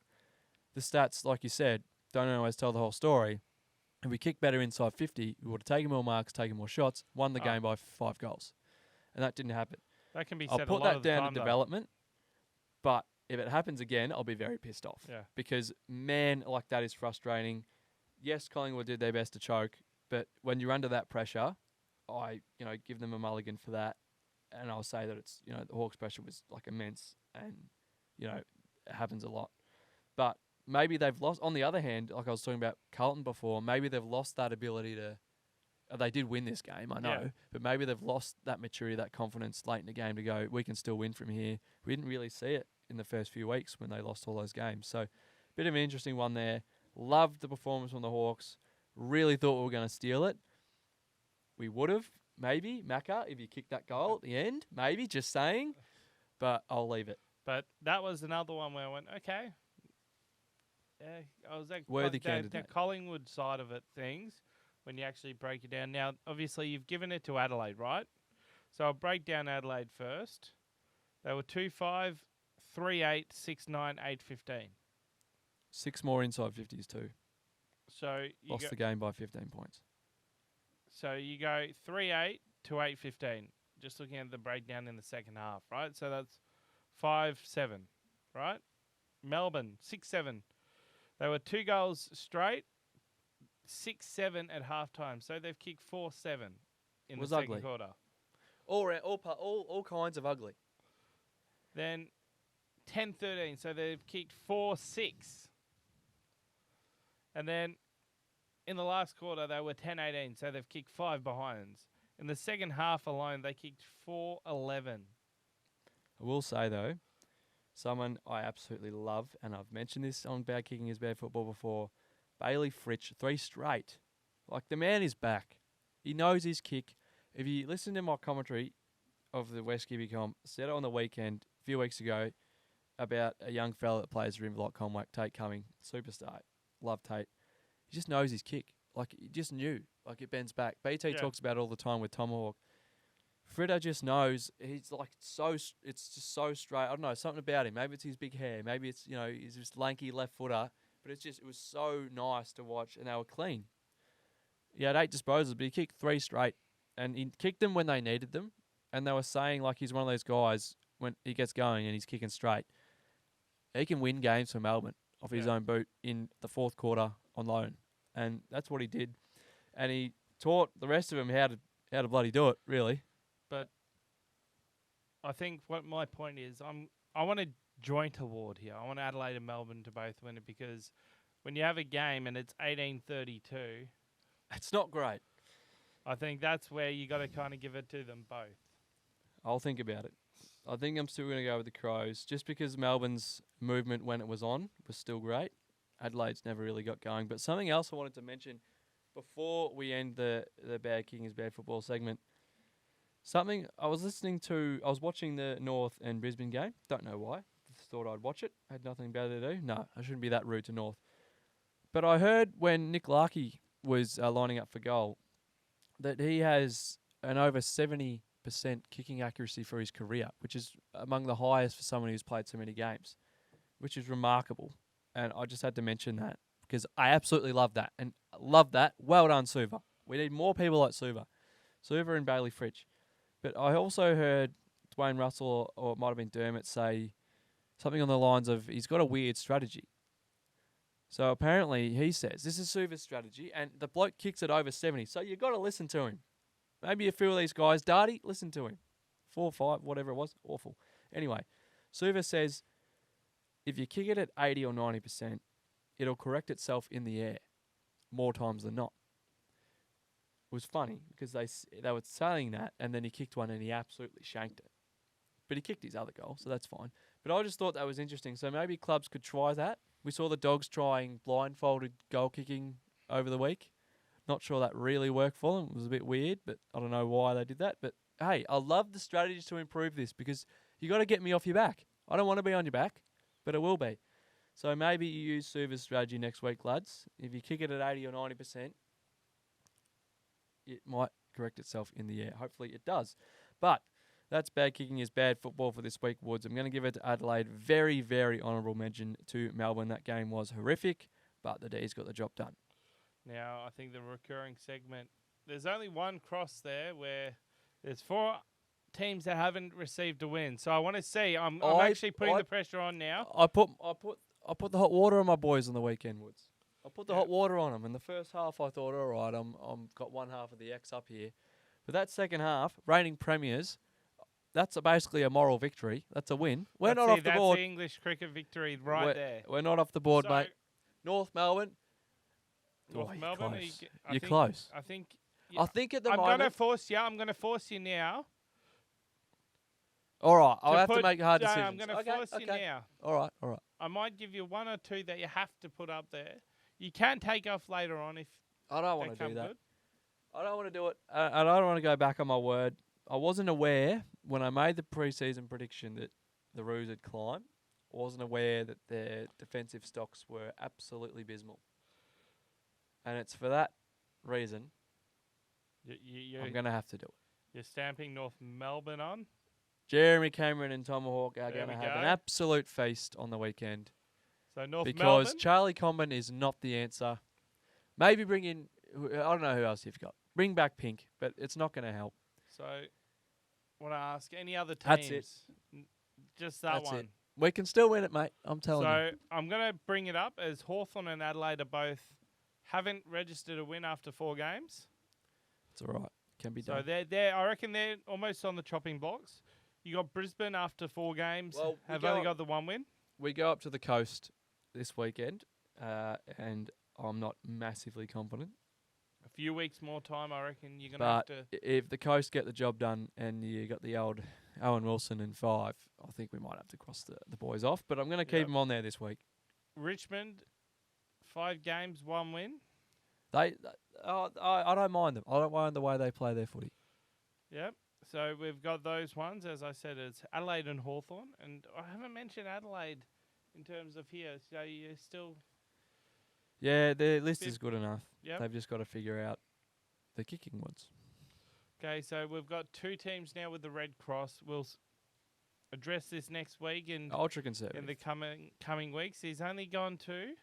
the stats, like you said, don't always tell the whole story. If we kicked better inside 50, we would have taken more marks, taken more shots, won the game by 5 goals. And that didn't happen. That can be I'll said put a lot that of the down time, to development, but if it happens again, I'll be very pissed off. Yeah. Because, man, like that is frustrating. Yes, Collingwood did their best to choke, but when you're under that pressure, I give them a mulligan for that. And I'll say that it's, the Hawks' pressure was immense and, it happens a lot. But maybe they've lost, on the other hand, like I was talking about Carlton before, maybe they've lost that ability to, they did win this game, I know, but maybe they've lost that maturity, that confidence late in the game to go, we can still win from here. We didn't really see it in the first few weeks when they lost all those games. So, bit of an interesting one there. Loved the performance from the Hawks. Really thought we were going to steal it. We would have, maybe, Macca, if you kicked that goal at the end. Maybe, just saying. But I'll leave it. But that was another one where I went, okay. Yeah, I was like, Worthy the candidate. Collingwood side of it, things, when you actually break it down. Now, obviously, you've given it to Adelaide, right? So I'll break down Adelaide first. They were 2-5, 3-8, 6-9, 8-15. 6 more inside 50s too. So you lost the game by 15 points. So you go 3-8 to 8-15. Just looking at the breakdown in the second half, right? So that's 5-7, right? Melbourne 6-7. They were 2 goals straight, 6-7 at halftime. So they've kicked 4-7 in the second quarter. All kinds of ugly. Then 10-13. So they've kicked 4-6. And then in the last quarter, they were 10-18. So they've kicked 5 behinds. In the second half alone, they kicked 4-11. I will say, though, someone I absolutely love, and I've mentioned this on Bad Kicking is Bad Football before, Bailey Fritsch, 3 straight. Like, the man is back. He knows his kick. If you listen to my commentary of the West Kibby comp, said it on the weekend a few weeks ago about a young fella that plays for Inverloch Comwhack, Tate Cumming, superstar. Love Tate. He just knows his kick. like you just knew, like it bends back. BT Yeah. talks about it all the time with Tomahawk. Frida just knows he's like it's just so straight. I don't know, something about him. Maybe it's his big hair. Maybe it's, he's just lanky left footer. But it was so nice to watch, and they were clean. He had 8 disposals, but he kicked 3 straight, and he kicked them when they needed them. And they were saying like he's one of those guys when he gets going and he's kicking straight, he can win games for Melbourne off his own boot in the fourth quarter on loan, and that's what he did. And he taught the rest of them how to bloody do it, really. But I think what my point is, I want a joint award here. I want Adelaide and Melbourne to both win it, because when you have a game and it's 18-32, It's not great. I think that's where you got to kind of give it to them both. I'll think about it. I think I'm still going to go with the Crows, just because Melbourne's movement when it was on was still great. Adelaide's never really got going. But something else I wanted to mention before we end the Bad King is Bad Football segment. Something I was watching the North and Brisbane game. Don't know why. Just thought I'd watch it. Had nothing better to do. No, I shouldn't be that rude to North. But I heard when Nick Larkey was lining up for goal that he has an over 70% kicking accuracy for his career, which is among the highest for someone who's played so many games, which is remarkable. And I just had to mention that because I absolutely love that. And love that. Well done, Suva. We need more people like Suva. Suva and Bailey Fritsch. But I also heard Dwayne Russell, or it might have been Dermott, say something on the lines of he's got a weird strategy. So apparently he says this is Suva's strategy, and the bloke kicks it over 70. So you got to listen to him. Maybe a few of these guys, Darty, listen to him. 4 or 5, whatever it was, awful. Anyway, Suva says if you kick it at 80 or 90%, it'll correct itself in the air more times than not. It was funny because they were saying that, and then he kicked one and he absolutely shanked it. But he kicked his other goal, so that's fine. But I just thought that was interesting. So maybe clubs could try that. We saw the Dogs trying blindfolded goal kicking over the week. Not sure that really worked for them. It was a bit weird, but I don't know why they did that. But hey, I love the strategies to improve this because you got to get me off your back. I don't want to be on your back, but it will be. So maybe you use Suva's strategy next week, lads. If you kick it at 80 or 90%, it might correct itself in the air. Hopefully it does. But that's Bad Kicking is Bad Football for this week, Woods. I'm going to give it to Adelaide. Very, very honourable mention to Melbourne. That game was horrific, but the D's got the job done. Now, I think the recurring segment, there's only one cross there where there's 4 teams that haven't received a win. So I want to see. I'm actually putting the pressure on now. I put the hot water on my boys on the weekend, Woods. I put the hot water on them. In the first half, I thought, all right, I'm got one half of the X up here. But that second half, reigning premiers, that's basically a moral victory. That's a win. We're not off the board. That's the English cricket victory there. We're not off the board, mate. North Melbourne. North Melbourne. You're close. I think at the I'm moment. I'm going to force you now. All right, I'll have to make hard decisions. I'm going to force you now. All right. I might give you 1 or 2 that you have to put up there. You can take off later on if I don't want to do that. Good. I don't want to do it. I don't want to go back on my word. I wasn't aware when I made the preseason prediction that the Roos had climbed. I wasn't aware that their defensive stocks were absolutely abysmal. And it's for that reason I'm going to have to do it. You're stamping North Melbourne on? Jeremy Cameron and Tomahawk are going to have an absolute feast on the weekend. So North because Melbourne? Charlie Comben is not the answer. Maybe bring in, I don't know who else you've got. Bring back Pink, but it's not going to help. So, I want to ask any other teams? That's it. Just that one. It. We can still win it, mate. I'm telling you. So, I'm going to bring it up as Hawthorn and Adelaide are both haven't registered a win after 4 games. It's all right. Can be done. So, I reckon they're almost on the chopping blocks. You got Brisbane after 4 games. Well, have only got the 1 win. We go up to the coast this weekend, and I'm not massively confident. A few weeks more time, I reckon you're going to have to... But if the coast get the job done and you got the old Owen Wilson in 5, I think we might have to cross the boys off. But I'm going to keep them on there this week. Richmond, 5 games, 1 win. I don't mind them. I don't mind the way they play their footy. Yep. So we've got those ones. As I said, it's Adelaide and Hawthorn. And I haven't mentioned Adelaide in terms of here. So you're still... Yeah, their list Fifth. is good enough. Yep. They've just got to figure out the kicking ones. Okay, so we've got 2 teams now with the Red Cross. We'll address this next week and Ultra in conservative. the coming weeks. He's only gone 2.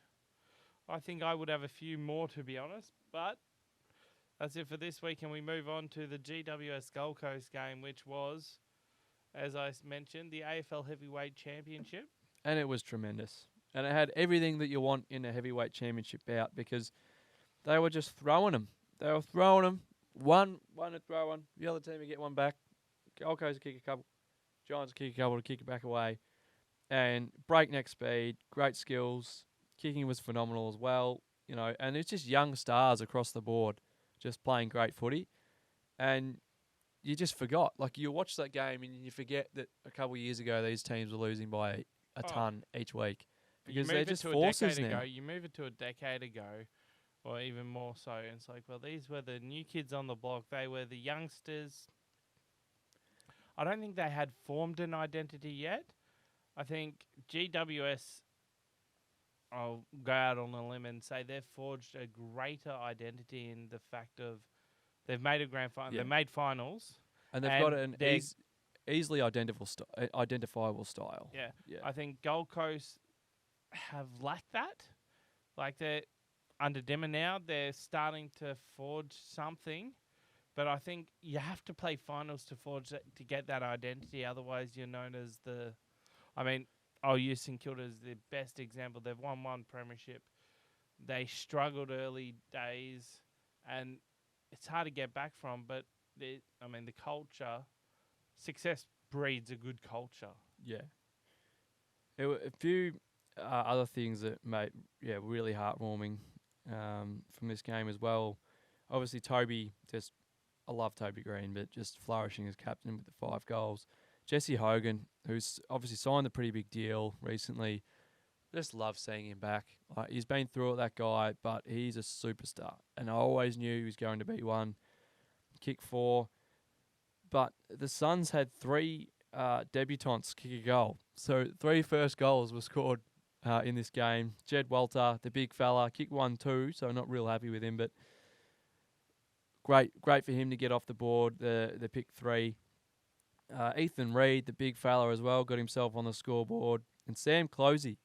I think I would have a few more, to be honest. But that's it for this week, and we move on to the GWS Gold Coast game, which was, as I mentioned, the AFL Heavyweight Championship. And it was tremendous. And it had everything that you want in a heavyweight championship bout because they were just throwing them. They were throwing them. One to throw one. The other team would get one back. Gold Coast would kick a couple. Giants would kick a couple to kick it back away. And breakneck speed, great skills. Kicking was phenomenal as well. You know, and it's just young stars across the board just playing great footy. And you just forgot. Like, you watch that game and you forget that a couple of years ago these teams were losing by a ton each week. Because they're just forces now. You move it to a decade ago, or even more so, and it's like, well, these were the new kids on the block. They were the youngsters. I don't think they had formed an identity yet. I think GWS, I'll go out on a limb and say they've forged a greater identity in the fact of they've made a grand final. Yeah. They made finals. And they've got an easily identifiable style. Yeah. Yeah. I think Gold Coast have lacked that. Like, they're under Dimmer now, they're starting to forge something. But I think you have to play finals to forge that, to get that identity. Otherwise, you're known as the... I mean, I'll use St Kilda as the best example. They've won 1 premiership. They struggled early days, and it's hard to get back from. But, the culture... Success breeds a good culture. Yeah. There were a few other things that made really heartwarming from this game as well. Obviously, Toby, I love Toby Green, but just flourishing as captain with the 5 goals. Jesse Hogan, who's obviously signed a pretty big deal recently, just love seeing him back. He's been through it, that guy, but he's a superstar, and I always knew he was going to be one. Kick 4. But the Suns had 3 debutants kick a goal. So 3 first goals were scored in this game. Jed Walter, the big fella, kicked 1 too, so not real happy with him. But great for him to get off the board, the pick 3. Ethan Reid, the big fella as well, got himself on the scoreboard. And Sam Closey,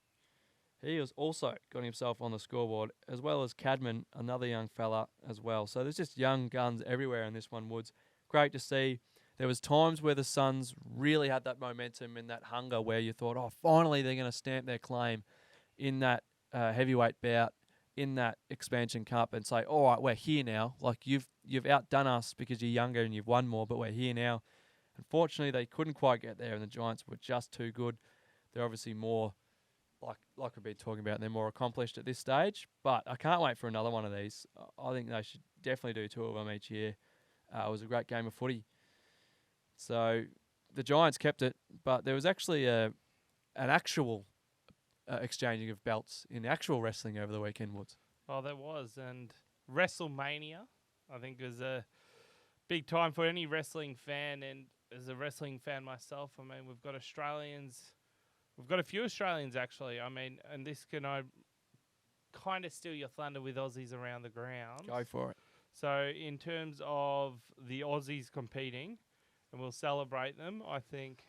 he was also got himself on the scoreboard, as well as Cadman, another young fella as well. So there's just young guns everywhere in this one, Woods. Great to see. There was times where the Suns really had that momentum and that hunger where you thought, oh, finally they're going to stamp their claim in that heavyweight bout, in that expansion cup, and say, all right, we're here now. Like, you've outdone us because you're younger and you've won more, but we're here now. Unfortunately, they couldn't quite get there, and the Giants were just too good. They're obviously more, like we've been talking about, they're more accomplished at this stage. But I can't wait for another one of these. I think they should definitely do 2 of them each year. It was a great game of footy. So the Giants kept it, but there was actually an actual exchanging of belts in actual wrestling over the weekend, Woods. Oh, there was. And WrestleMania, I think, was a big time for any wrestling fan. And as a wrestling fan myself, we've got Australians. We've got a few Australians, actually. And this can kind of steal your thunder with Aussies around the ground. Go for it. So in terms of the Aussies competing, and we'll celebrate them, I think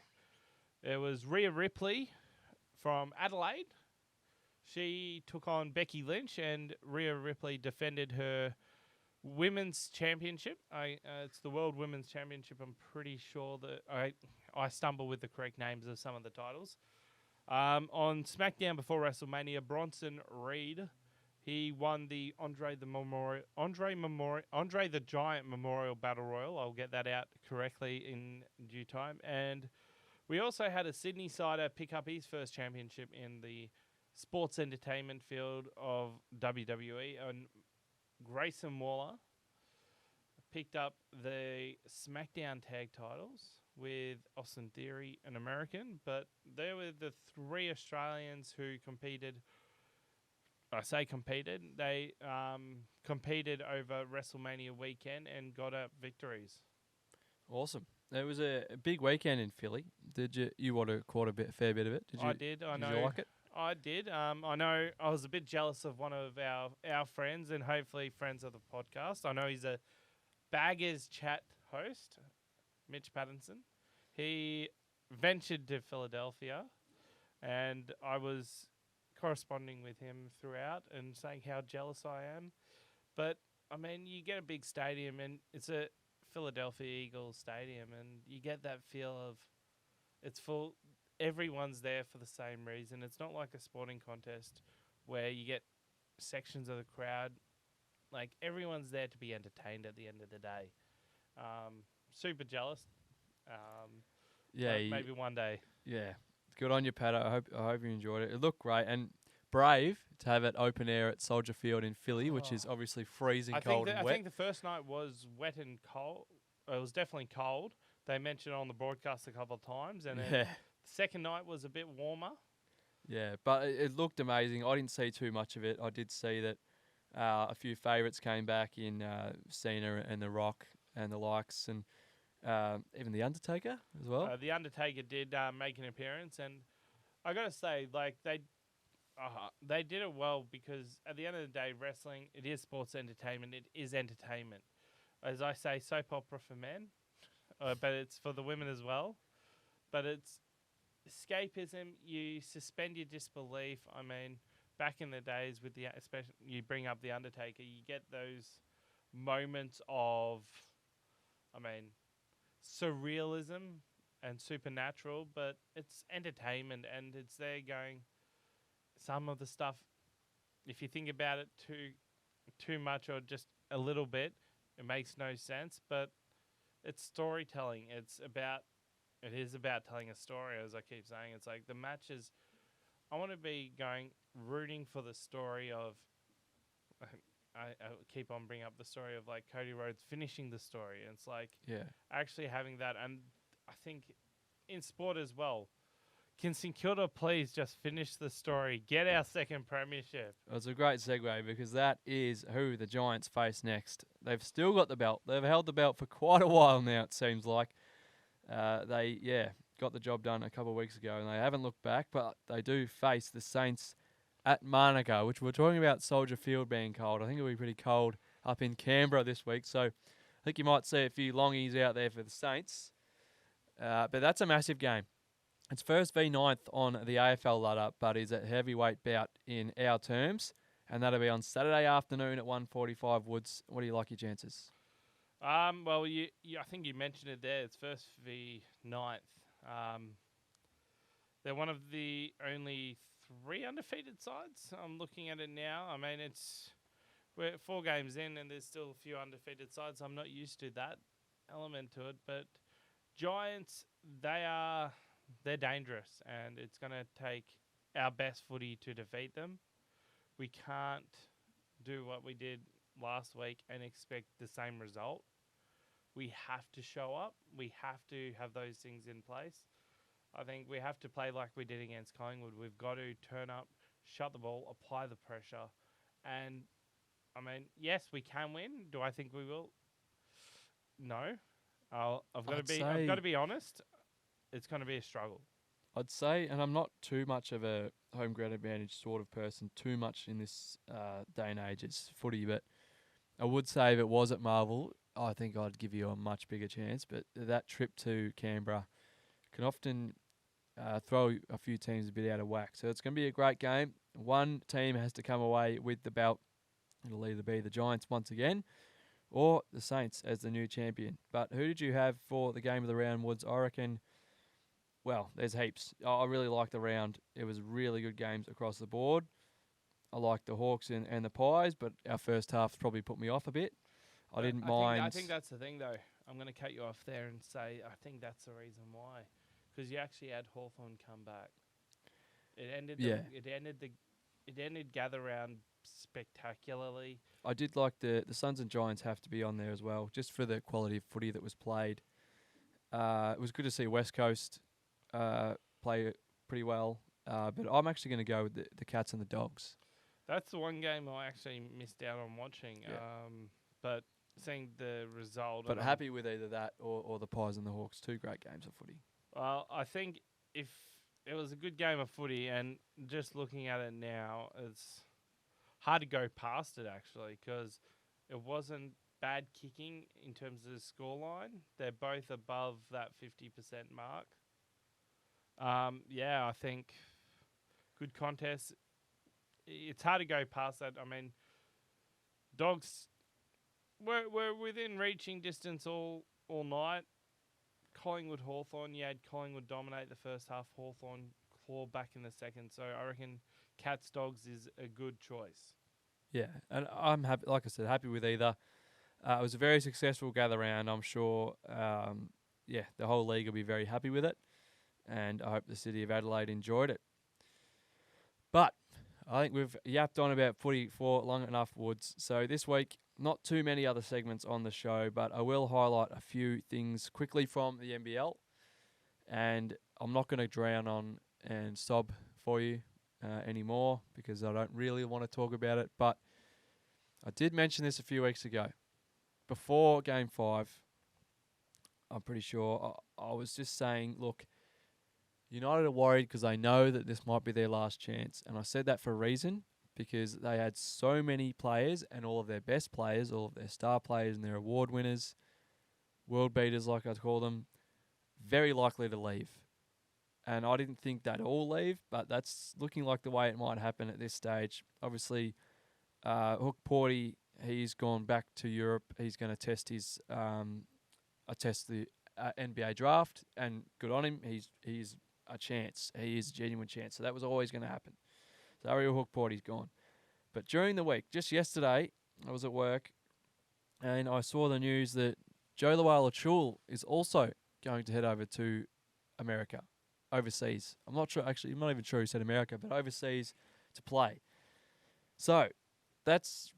it was Rhea Ripley from Adelaide. She took on Becky Lynch, and Rhea Ripley defended her women's championship. It's the World Women's Championship. I'm pretty sure that I stumble with the correct names of some of the titles. On SmackDown before WrestleMania, Bronson Reed, he won the Andre the Giant Memorial Battle Royal. I'll get that out correctly in due time. And we also had a Sydney-sider pick up his first championship in the sports entertainment field of WWE. And Grayson Waller picked up the SmackDown tag titles with Austin Theory, an American. But they were the 3 Australians who competed. I say competed. They competed over WrestleMania weekend and got up victories. Awesome. It was a big weekend in Philly. Did you would have caught a fair bit of it? I did. I know. Did you like it? I did. I know I was a bit jealous of one of our friends and hopefully friends of the podcast. I know he's a Baggers Chat host, Mitch Pattinson. He ventured to Philadelphia, and I was corresponding with him throughout and saying how jealous I am. But I mean, you get a big stadium, and it's a Philadelphia Eagles stadium, and you get that feel of it's full. Everyone's there for the same reason. It's not like a sporting contest where you get sections of the crowd. Like everyone's there to be entertained at the end of the day. Super jealous. Um, Yeah, but maybe one day. yeah. Good on you, Pat. I hope you enjoyed it. It looked great and brave to have it open air at Soldier Field in Philly, which is obviously freezing cold and I wet. think the first night was wet and cold. It was definitely cold. They mentioned it on the broadcast a couple of times, and then Yeah, the second night was a bit warmer. yeah, but it looked amazing. I didn't see too much of it. I did see that a few favourites came back in Cena and The Rock and the likes, and even The Undertaker as well. The Undertaker did make an appearance, and I gotta say, like they did it well because at the end of the day, wrestling it is sports entertainment. It is entertainment, as I say, soap opera for men, but it's for the women as well. But it's escapism. You suspend your disbelief. I mean, back in the days with the especially you bring up the Undertaker, you get those moments of, I mean, surrealism and supernatural, but it's entertainment and it's there going. Some of the stuff, if you think about it too much or just a little bit, it makes no sense. But it's storytelling. It is about telling a story, as I keep saying. It's like the matches. I want to be rooting for the story of. I keep on bringing up the story of like Cody Rhodes finishing the story. And it's like Yeah, actually having that, and I think in sport as well. Can St Kilda please just finish the story? Get our second premiership. it's a great segue because that is who the Giants face next. They've still got the belt. They've held the belt for quite a while now, it seems like. They got the job done a couple of weeks ago and they haven't looked back, but they do face the Saints at Monaco, which we're talking about Soldier Field being cold. I think it'll be pretty cold up in Canberra this week, so I think you might see a few longies out there for the Saints. But that's a massive game. It's first v 9th on the AFL ladder, but is a heavyweight bout in our terms, and that'll be on Saturday afternoon at 1:45 Woods. What do you like your chances? Well, I think you mentioned it there. It's first v 9th. They're one of the only 3 undefeated sides. I'm looking at it now. I mean, we're 4 games in, and there's still a few undefeated sides. I'm not used to that element to it, but Giants, they're dangerous, and it's going to take our best footy to defeat them. We can't do what we did last week and expect the same result. We have to show up. We have to have those things in place. I think we have to play like we did against Collingwood. We've got to turn up, shut the ball, apply the pressure. And, I mean, yes, we can win. Do I think we will? No. I've got to be honest. It's going to be a struggle. I'd say, and I'm not too much of a home ground advantage sort of person, too much in this day and age. It's footy, but I would say if it was at Marvel, I think I'd give you a much bigger chance. But that trip to Canberra can often throw a few teams a bit out of whack. So it's going to be a great game. One team has to come away with the belt. It'll either be the Giants once again or the Saints as the new champion. But who did you have for the game of the round, Woods? I reckon, well, there's heaps. I really liked the round. It was really good games across the board. I liked the Hawks and the Pies, but our first half probably put me off a bit. I didn't mind. I think that's the thing, though. I'm going to cut you off there and say I think that's the reason why. Because you actually had Hawthorn come back. It ended. It ended gather round spectacularly. I did like the Suns and Giants have to be on there as well, just for the quality of footy that was played. It was good to see West Coast play pretty well, but I'm actually going to go with the Cats and the Dogs. That's the one game I actually missed out on watching. Yeah. But seeing the result. But happy with either that or the Pies and the Hawks. 2 great games of footy. Well, I think if it was a good game of footy, and just looking at it now, it's hard to go past it actually because it wasn't bad kicking in terms of the scoreline. They're both above that 50% mark. Yeah, I think good contest. It's hard to go past that. I mean, Dogs were within reaching distance all night. Collingwood Hawthorn, you had Collingwood dominate the first half. Hawthorn claw back in the second. So I reckon Cats Dogs is a good choice. Yeah, and I'm happy. Like I said, happy with either. It was a very successful gather round. I'm sure. Yeah, the whole league will be very happy with it, and I hope the city of Adelaide enjoyed it. But I think we've yapped on about footy for long enough, Woods. So this week, not too many other segments on the show, but I will highlight a few things quickly from the NBL, and I'm not going to drown on and sob for you anymore because I don't really want to talk about it. But I did mention this a few weeks ago. Before Game 5, I'm pretty sure I was just saying, look, United are worried because they know that this might be their last chance. And I said that for a reason, because they had so many players and all of their best players, all of their star players and their award winners, world beaters like I call them, very likely to leave. And I didn't think they'd all leave, but that's looking like the way it might happen at this stage. Obviously, Hook Porty, he's gone back to Europe. He's going to test his test the NBA draft, and good on him. He's a chance. He is a genuine chance. So that was always going to happen. So Ariel Hook Porty's gone. But during the week, just yesterday, I was at work, and I saw the news that Joe Luala-Chul is also going to head over to America, overseas. I'm not sure, actually, I'm not even sure he said America, but overseas to play. So that's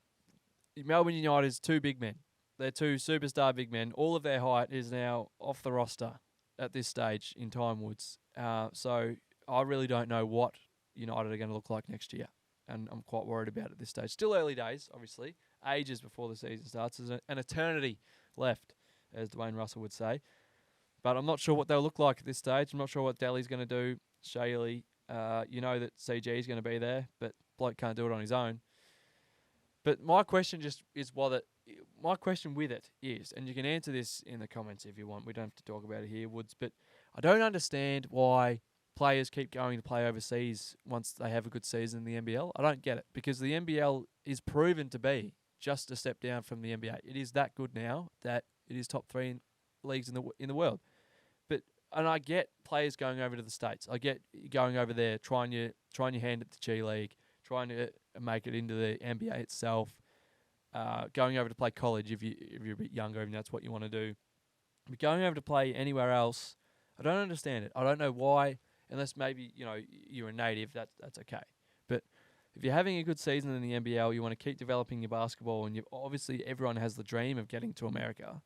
Melbourne United's two big men. They're two superstar big men. All of their height is now off the roster at this stage in time, Woods. So I really don't know what United are going to look like next year, and I'm quite worried about it at this stage. Still early days, obviously. Ages before the season starts. There's an eternity left, as Dwayne Russell would say. But I'm not sure what they'll look like at this stage. I'm not sure what Delhi's going to do. Shayley, you know that CG is going to be there, but bloke can't do it on his own. But my question my question with it is, and you can answer this in the comments if you want. We don't have to talk about it here, Woods. But I don't understand why players keep going to play overseas once they have a good season in the NBL. I don't get it, because the NBL is proven to be just a step down from the NBA. It is that good now that it is top 3 leagues in the world. And I get players going over to the States. I get going over there, trying your hand at the G League, trying to make it into the NBA itself, going over to play college if you're a bit younger and that's what you want to do. But going over to play anywhere else, I don't understand it. I don't know why, unless maybe you're a native. That's okay. But if you're having a good season in the NBL, you want to keep developing your basketball, and obviously everyone has the dream of getting to America.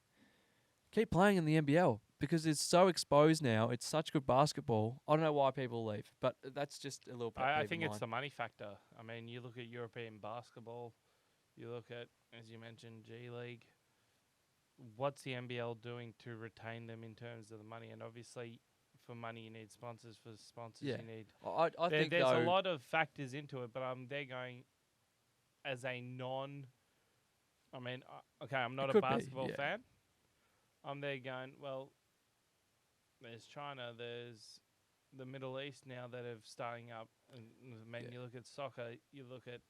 Keep playing in the NBL because it's so exposed now. It's such good basketball. I don't know why people leave, but that's just a little pet peeve I of think mine. it's the money factor. I mean, you look at European basketball, you look at, as you mentioned, G League. What's the NBL doing to retain them in terms of the money? And obviously, for money, you need sponsors. For sponsors, Yeah. you need. I think There's a though, lot of factors into it, but they're going as a non. I mean, okay, I'm not a could be, basketball yeah. fan. I'm there going, well, there's China, there's the Middle East now that are starting up. And, I mean, Yeah. you look at soccer, you look at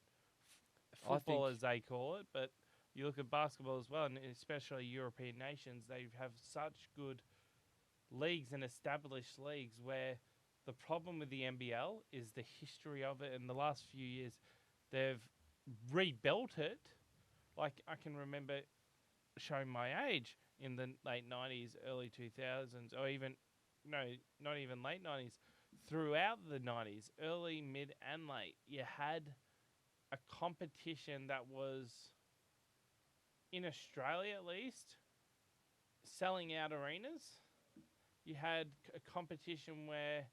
I football think- as they call it, but you look at basketball as well, and especially European nations, they have such good leagues and established leagues where the problem with the NBL is the history of it. In the last few years, they've rebuilt it. Like, I can remember showing my age in the late 90s, early 2000s, or even, no, not even late 90s, throughout the 90s, early, mid, and late, you had a competition that was, in Australia at least, selling out arenas. You had a competition where,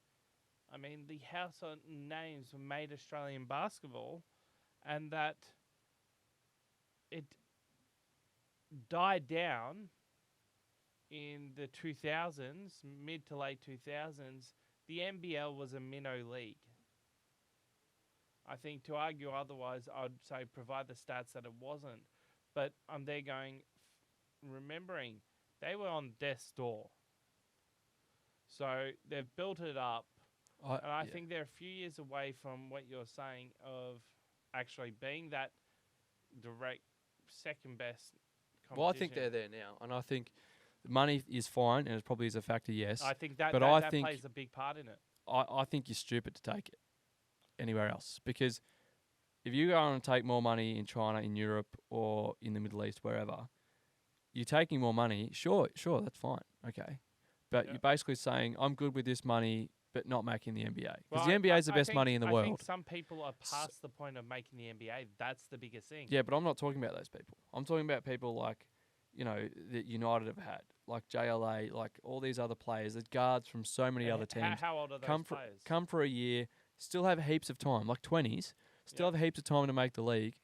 I mean, the household names made Australian basketball, and that it died down in the 2000s, mid to late 2000s. the NBL was a minnow league. I think to argue otherwise, I'd say provide the stats that it wasn't. But I'm there going, remembering they were on death's door. So they've built it up. And I think they're a few years away from what you're saying of actually being that direct second best competition. Well, I think they're there now, and I think money is fine, and it probably is a factor, yes. I think that, but that, I that think plays a big part in it. I think you're stupid to take it anywhere else, because if you go and take more money in China, in Europe, or in the Middle East, wherever, you're taking more money. Sure, that's fine, okay. But Yeah. you're basically saying I'm good with this money, but not making the NBA, because Well, the NBA is the I best think- money in the I world. think some people are past the point of making the NBA. That's the biggest thing. Yeah, but I'm not talking about those people. I'm talking about people like, that United have had, like JLA, like all these other players, the guards from so many other teams. How old are those come players? come for a year, still have heaps of time, like 20s, still Yep. have heaps of time to make the league,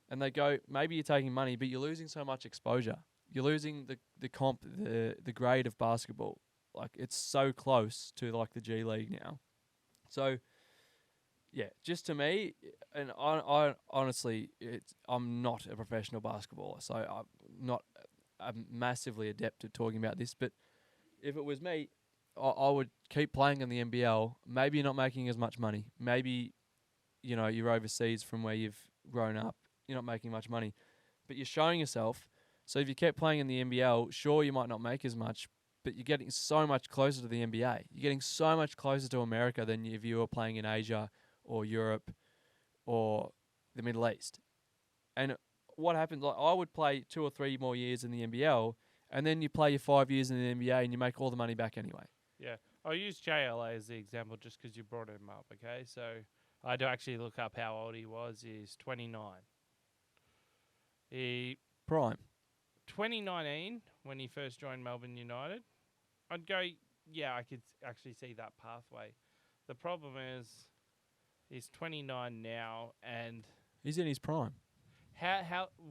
and they go, maybe you're taking money, but you're losing so much exposure. You're losing the grade of basketball. Like, it's so close to like the G League now. So, yeah, just to me, and I honestly, I'm not a professional basketballer, so I'm massively adept at talking about this. But if it was me, I would keep playing in the NBL. Maybe you're not making as much money. Maybe, you're overseas from where you've grown up. You're not making much money, but you're showing yourself. So if you kept playing in the NBL, sure, you might not make as much, but you're getting so much closer to the NBA. You're getting so much closer to America than if you were playing in Asia or Europe or the Middle East. And what happens, like, I would play 2 or 3 more years in the NBL, and then you play your 5 years in the NBA and you make all the money back anyway. Yeah. I'll use JLA as the example just because you brought him up, okay? So I had to actually look up how old he was. He's 29. Prime. 2019, when he first joined Melbourne United, I'd go, yeah, I could actually see that pathway. The problem is he's 29 now, and He's in his prime.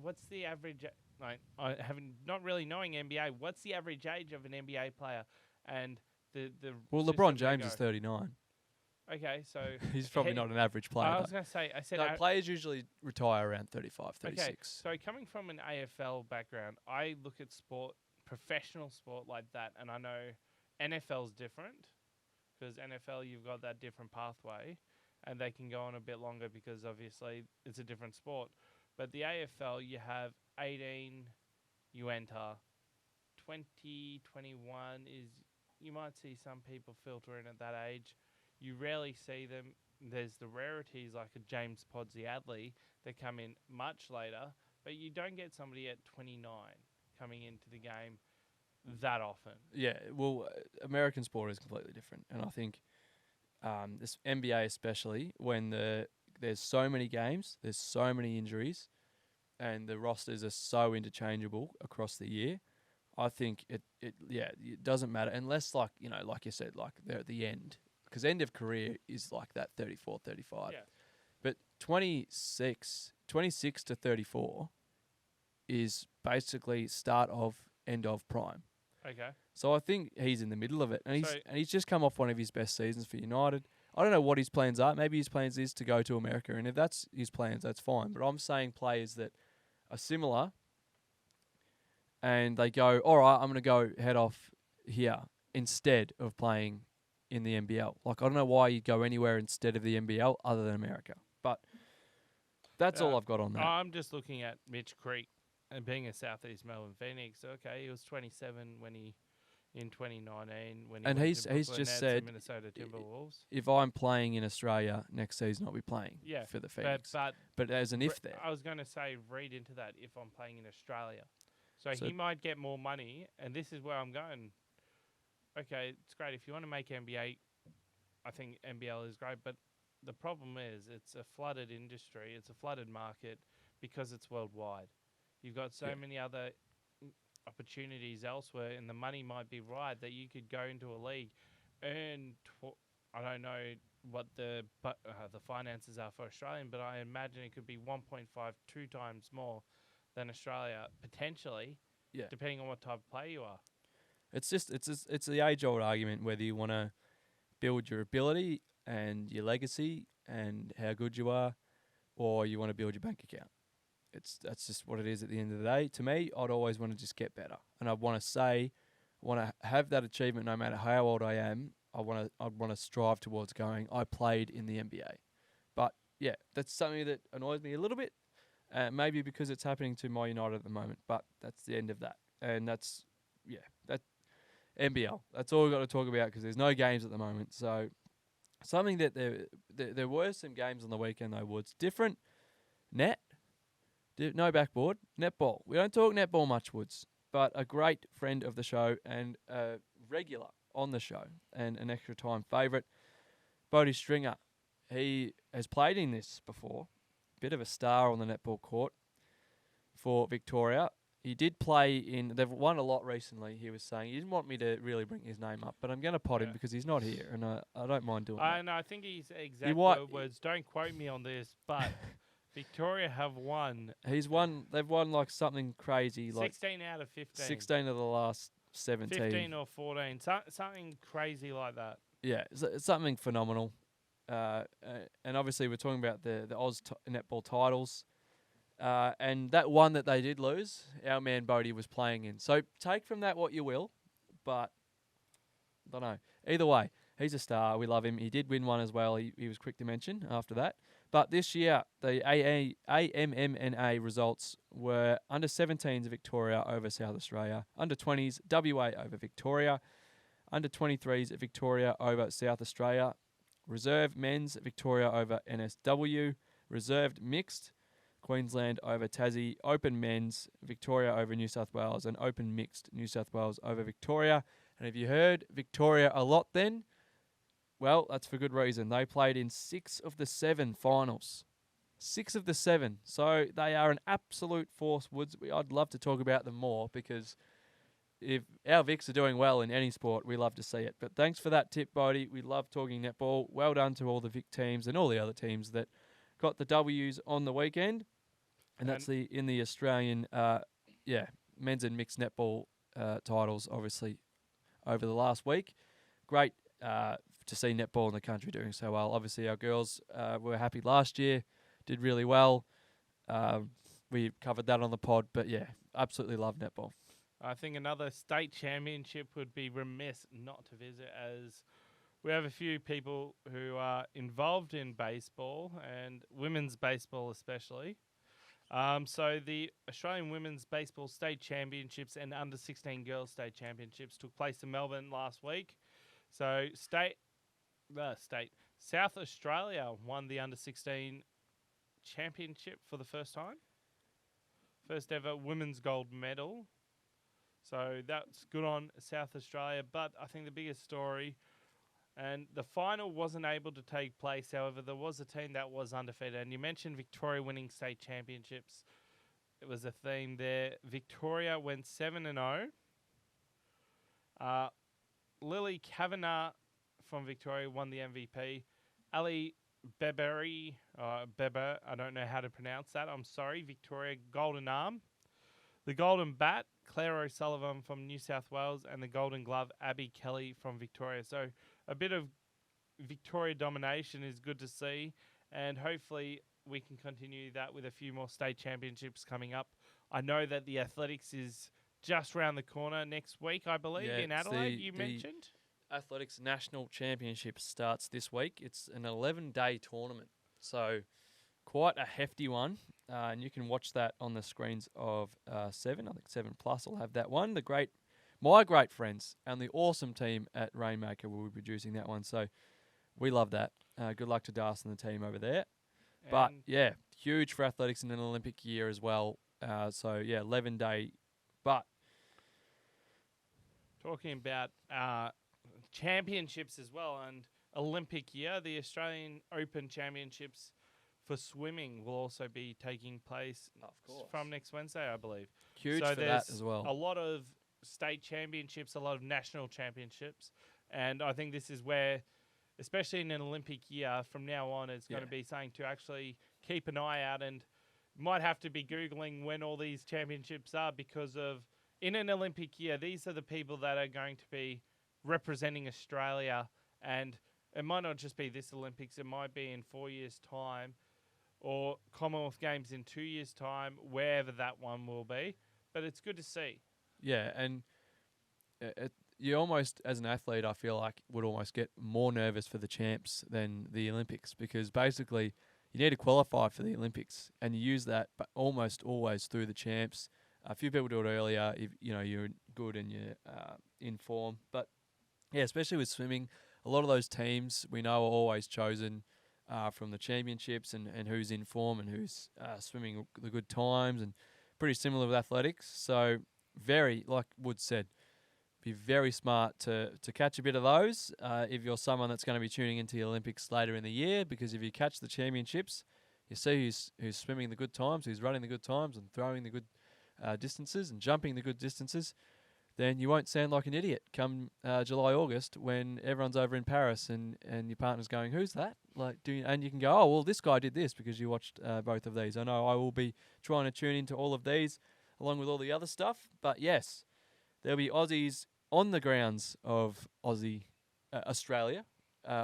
what's the average? Like, I haven't not really knowing NBA. What's the average age of an NBA player? And the Well, system LeBron they James go- is 39. Okay, so He's probably not an average player. I was though. going to say, I said, No, players usually retire around 35, okay. 36. So coming from an AFL background, I look at sport, professional sport like that, and I know NFL's different because NFL you've got that different pathway, and they can go on a bit longer because obviously it's a different sport. But the AFL, you have 18, you enter. 20, 21 is, you might see some people filter in at that age. You rarely see them. There's the rarities like a James Podsy-Adley that come in much later, but you don't get somebody at 29 coming into the game that often. Yeah, well, American sport is completely different, and I think this NBA especially, when there's so many games, there's so many injuries, and the rosters are so interchangeable across the year. I think it doesn't matter unless, like you said, like they're at the end, because end of career is like that 34, 35. Yeah. But 26 to 34 is basically start of end of prime. Okay. So I think he's in the middle of it, and So- he's just come off one of his best seasons for United. I don't know what his plans are. Maybe his plans is to go to America, and if that's his plans, that's fine. But I'm saying players that are similar, and they go, all right, I'm going to go head off here instead of playing in the NBL. Like, I don't know why you'd go anywhere instead of the NBL other than America. But that's all I've got on that. I'm just looking at Mitch Creek and being a Southeast Melbourne Phoenix. Okay, he was 27 when he in 2019 when he And went he's to Brooklyn just Nets said and Minnesota Timberwolves. If I'm playing in Australia next season, I'll be playing Yeah, for the Phoenix. But But as an if there. I was going to say read into that if I'm playing in Australia. So So- he might get more money, and this is where I'm going. Okay, it's great. If you want to make NBA, I think NBL is great, but the problem is it's a flooded industry. It's a flooded market because it's worldwide. You've got so Yeah. many other opportunities elsewhere, and the money might be right that you could go into a league, earn. I don't know what the finances are for Australian, but I imagine it could be 1.52 times more than Australia potentially, Yeah. depending on what type of player you are. It's the age old argument whether you want to build your ability and your legacy and how good you are, or you want to build your bank account. That's just what it is at the end of the day. To me, I'd always want to just get better, and I'd want to have that achievement no matter how old I am. I'd want to strive towards going, I played in the NBA. But yeah, that's something that annoys me a little bit. Maybe because it's happening to my United at the moment, but that's the end of that. And that's that NBL. That's all we've got to talk about because there's no games at the moment. So something that there were some games on the weekend though. Woods different net. No backboard, netball. We don't talk netball much, Woods, but a great friend of the show and a regular on the show and an extra time favourite, Bodie Stringer. He has played in this before, bit of a star on the netball court for Victoria. He did play in, they've won a lot recently, he was saying. He didn't want me to really bring his name up, but I'm going to pot him because he's not here, and I don't mind doing that. I think his exact words, don't quote me on this, but Victoria have won. They've won like something crazy. 16 out of 15. 16 of the last 17. 15 or 14. Something crazy like that. Yeah, it's something phenomenal. And obviously we're talking about the Oz netball titles. And that one that they did lose, our man Bodie was playing in. So take from that what you will, but I don't know. Either way, he's a star. We love him. He did win one as well. He was quick to mention after that. But this year, the AMMNA results were under 17s Victoria over South Australia, under 20s WA over Victoria, under 23s Victoria over South Australia, reserve men's Victoria over NSW, reserved mixed Queensland over Tassie, open men's Victoria over New South Wales, and open mixed New South Wales over Victoria. And if you heard Victoria a lot then, well, that's for good reason. They played in 6 of the 7 finals. 6 of the 7. So they are an absolute force, Woods. I'd love to talk about them more because if our Vics are doing well in any sport, we love to see it. But thanks for that tip, Bodie. We love talking netball. Well done to all the Vic teams and all the other teams that got the W's on the weekend. And that's in the Australian, men's and mixed netball titles, obviously, over the last week. Great to see netball in the country doing so well. Obviously, our girls were happy last year, did really well. We covered that on the pod, but yeah, absolutely love netball. I think another state championship would be remiss not to visit, as we have a few people who are involved in baseball and women's baseball especially. So the Australian Women's Baseball State Championships and Under-16 Girls State Championships took place in Melbourne last week. So South Australia won the Under-16 Championship for the first time. First ever women's gold medal. So that's good on South Australia. But I think the biggest story, and the final wasn't able to take place. However, there was a team that was undefeated. And you mentioned Victoria winning state championships. It was a theme there. Victoria went 7-0. Lily Kavanagh from Victoria won the MVP. Ali Beber, I don't know how to pronounce that. I'm sorry. Victoria Golden Arm. The Golden Bat, Claire O'Sullivan from New South Wales. And the Golden Glove, Abby Kelly from Victoria. So a bit of Victoria domination is good to see, and hopefully we can continue that with a few more state championships coming up. I know that the athletics is just round the corner next week, I believe, in Adelaide, you mentioned. Athletics National Championship starts this week. It's an 11-day tournament, so quite a hefty one, and you can watch that on the screens of 7. I think 7 Plus will have that one. My great friends and the awesome team at Rainmaker will be producing that one. So we love that. Good luck to Darcy and the team over there. But, yeah, huge for athletics in an Olympic year as well. 11-day. But talking about championships as well and Olympic year, the Australian Open Championships for swimming will also be taking place from next Wednesday, I believe. Huge for that as well. A lot of state championships, a lot of national championships, and I think this is where, especially in an Olympic year, from now on, it's going to be something to actually keep an eye out, and might have to be Googling when all these championships are, because of, in an Olympic year, these are the people that are going to be representing Australia and It might not just be this Olympics. It might be in 4 years' time, or Commonwealth Games in 2 years' time, wherever that one will be. But it's good to see. Yeah, and you almost, as an athlete, I feel like would almost get more nervous for the champs than the Olympics, because basically you need to qualify for the Olympics, and you use that, but almost always through the champs. A few people do it earlier if you're good and you're in form, but yeah, especially with swimming, a lot of those teams we know are always chosen from the championships and who's in form and who's swimming the good times, and pretty similar with athletics. So very, like Wood said, be very smart to catch a bit of those if you're someone that's going to be tuning into the Olympics later in the year, because if you catch the championships, you see who's swimming the good times, who's running the good times and throwing the good distances and jumping the good distances, then you won't sound like an idiot come July, August when everyone's over in Paris and your partner's going, who's that? And you can go, oh, well, this guy did this because you watched both of these. I know I will be trying to tune into all of these along with all the other stuff. But yes, there'll be Aussies on the grounds of Australia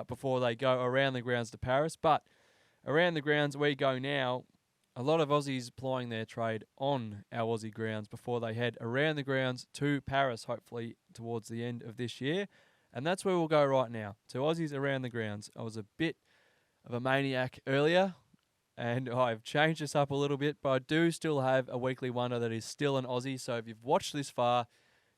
before they go around the grounds to Paris. But around the grounds we go now, a lot of Aussies plying their trade on our Aussie grounds before they head around the grounds to Paris, hopefully towards the end of this year. And that's where we'll go right now, to Aussies around the grounds. I was a bit of a maniac earlier, and I've changed this up a little bit, but I do still have a weekly wonder that is still an Aussie. So if you've watched this far,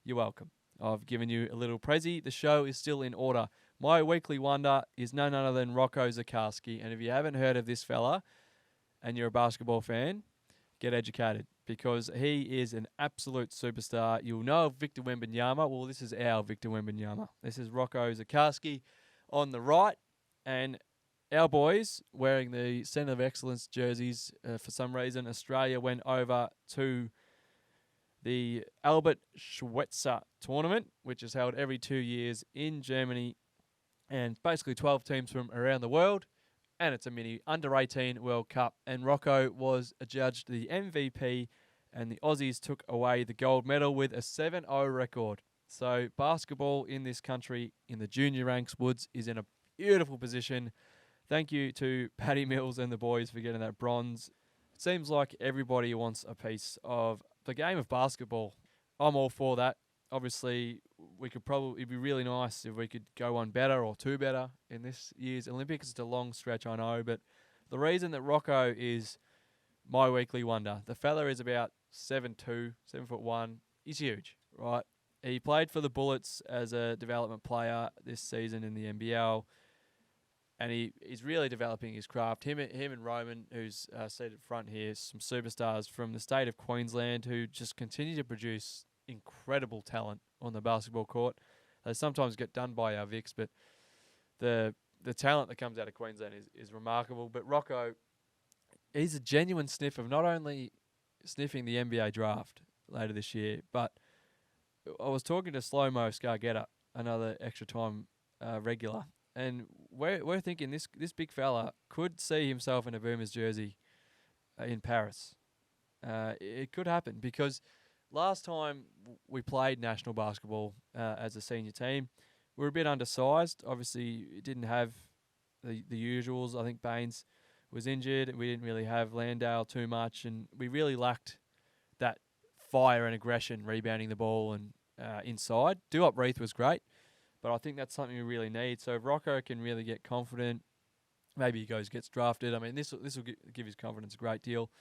you're welcome. I've given you a little prezi. The show is still in order. My weekly wonder is none other than Rocco Zikarsky. And if you haven't heard of this fella, and you're a basketball fan, get educated, because he is an absolute superstar. You'll know of Victor Wembanyama. Well, this is our Victor Wembanyama. This is Rocco Zikarsky on the right, and our boys wearing the Centre of Excellence jerseys. For some reason, Australia went over to the Albert Schweitzer tournament, which is held every 2 years in Germany, and basically 12 teams from around the world. And it's a mini under-18 World Cup. And Rocco was adjudged the MVP, and the Aussies took away the gold medal with a 7-0 record. So basketball in this country, in the junior ranks, Woods, is in a beautiful position. Thank you to Paddy Mills and the boys for getting that bronze. It seems like everybody wants a piece of the game of basketball. I'm all for that. Obviously, it'd be really nice if we could go one better or two better in this year's Olympics. It's a long stretch, I know, but the reason that Rocco is my weekly wonder, the fella is about 7'2", 7'1". He's huge, right? He played for the Bullets as a development player this season in the NBL, and he's really developing his craft. Him and Roman, who's seated front here, some superstars from the state of Queensland who just continue to produce incredible talent on the basketball court. They sometimes get done by our Vics, but the talent that comes out of Queensland is remarkable. But Rocco, he's a genuine sniff of not only sniffing the NBA draft later this year, but I was talking to Slow-Mo Scargetta, another extra time regular, and we're thinking this big fella could see himself in a Boomers jersey in Paris. It could happen, because last time we played national basketball as a senior team, we were a bit undersized. Obviously, it didn't have the usuals. I think Baines was injured. We didn't really have Landale too much, and we really lacked that fire and aggression, rebounding the ball and inside. Do-Up Reith was great, but I think that's something we really need. So if Rocco can really get confident, maybe he gets drafted. I mean, this will give his confidence a great deal.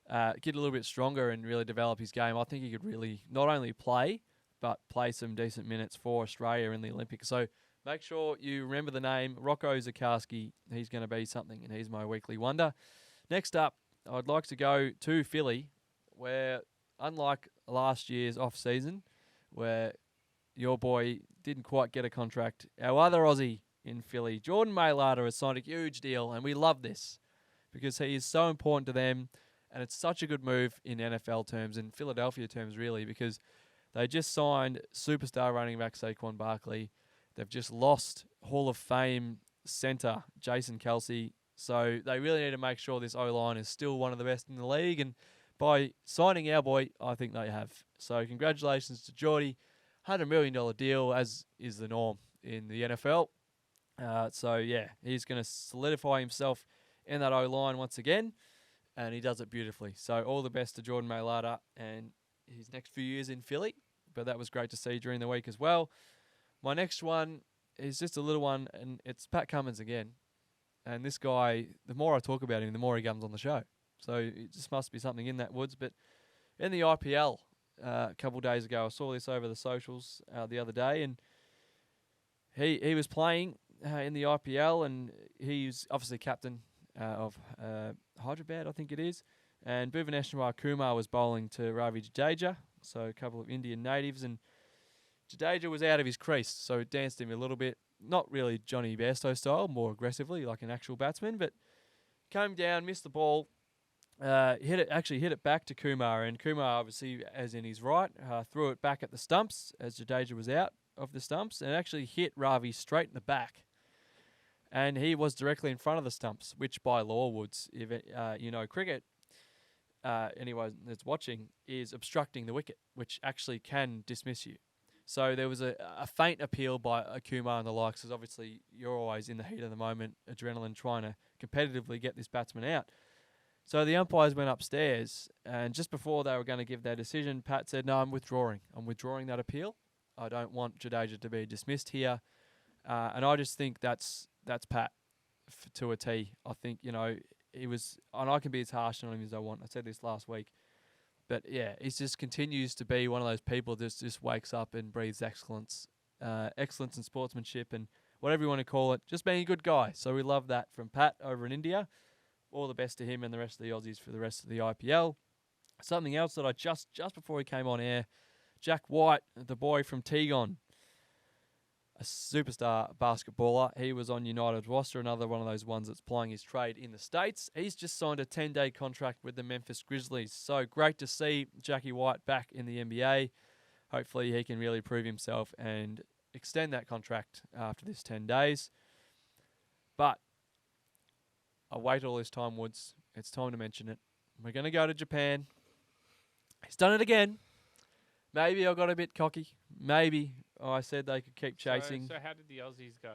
Get a little bit stronger and really develop his game. I think he could really not only play, but play some decent minutes for Australia in the Olympics. So make sure you remember the name, Rocco Zikarsky. He's going to be something, and he's my weekly wonder. Next up, I'd like to go to Philly, where unlike last year's off-season, where your boy didn't quite get a contract, our other Aussie in Philly, Jordan Mailata, has signed a huge deal, and we love this because he is so important to them. And it's such a good move in NFL terms and Philadelphia terms, really, because they just signed superstar running back Saquon Barkley. They've just lost Hall of Fame center Jason Kelsey. So they really need to make sure this O-line is still one of the best in the league. And by signing our boy, I think they have. So congratulations to Jordy. $100 million deal, as is the norm in the NFL. So, yeah, he's going to solidify himself in that O-line once again, and he does it beautifully. So all the best to Jordan Mailata and his next few years in Philly, but that was great to see during the week as well. My next one is just a little one, and it's Pat Cummins again. And this guy, the more I talk about him, the more he comes on the show. So it just must be something in that woods. But in the IPL a couple of days ago, I saw this over the socials the other day, and he was playing in the IPL, and he's obviously captain of Hyderabad, I think it is. And Bhuvaneshwar Kumar was bowling to Ravi Jadeja, so a couple of Indian natives, and Jadeja was out of his crease, so it danced him a little bit. Not really Johnny Bairstow style, more aggressively like an actual batsman, but came down, missed the ball, hit it back to Kumar, and Kumar obviously, as in his right, threw it back at the stumps as Jadeja was out of the stumps, and actually hit Ravi straight in the back. And he was directly in front of the stumps, which by law would, if cricket, anyone that's watching, is obstructing the wicket, which actually can dismiss you. So there was a faint appeal by Kumar and the likes, because obviously you're always in the heat of the moment, adrenaline, trying to competitively get this batsman out. So the umpires went upstairs, and just before they were going to give their decision, Pat said, "No, I'm withdrawing. I'm withdrawing that appeal. I don't want Jadeja to be dismissed here." And I just think that's Pat to a T. I think, he was, and I can be as harsh on him as I want. I said this last week. But yeah, he just continues to be one of those people that just wakes up and breathes excellence and sportsmanship and whatever you want to call it, just being a good guy. So we love that from Pat over in India. All the best to him and the rest of the Aussies for the rest of the IPL. Something else that I just before he came on air, Jack White, the boy from Tegon, a superstar basketballer. He was on United's roster, another one of those ones that's plying his trade in the States. He's just signed a 10-day contract with the Memphis Grizzlies. So great to see Jackie White back in the NBA. Hopefully he can really prove himself and extend that contract after this 10 days. But I wait all this time, Woods. It's time to mention it. We're going to go to Japan. He's done it again. Maybe I got a bit cocky. Maybe I said they could keep chasing. So how did the Aussies go?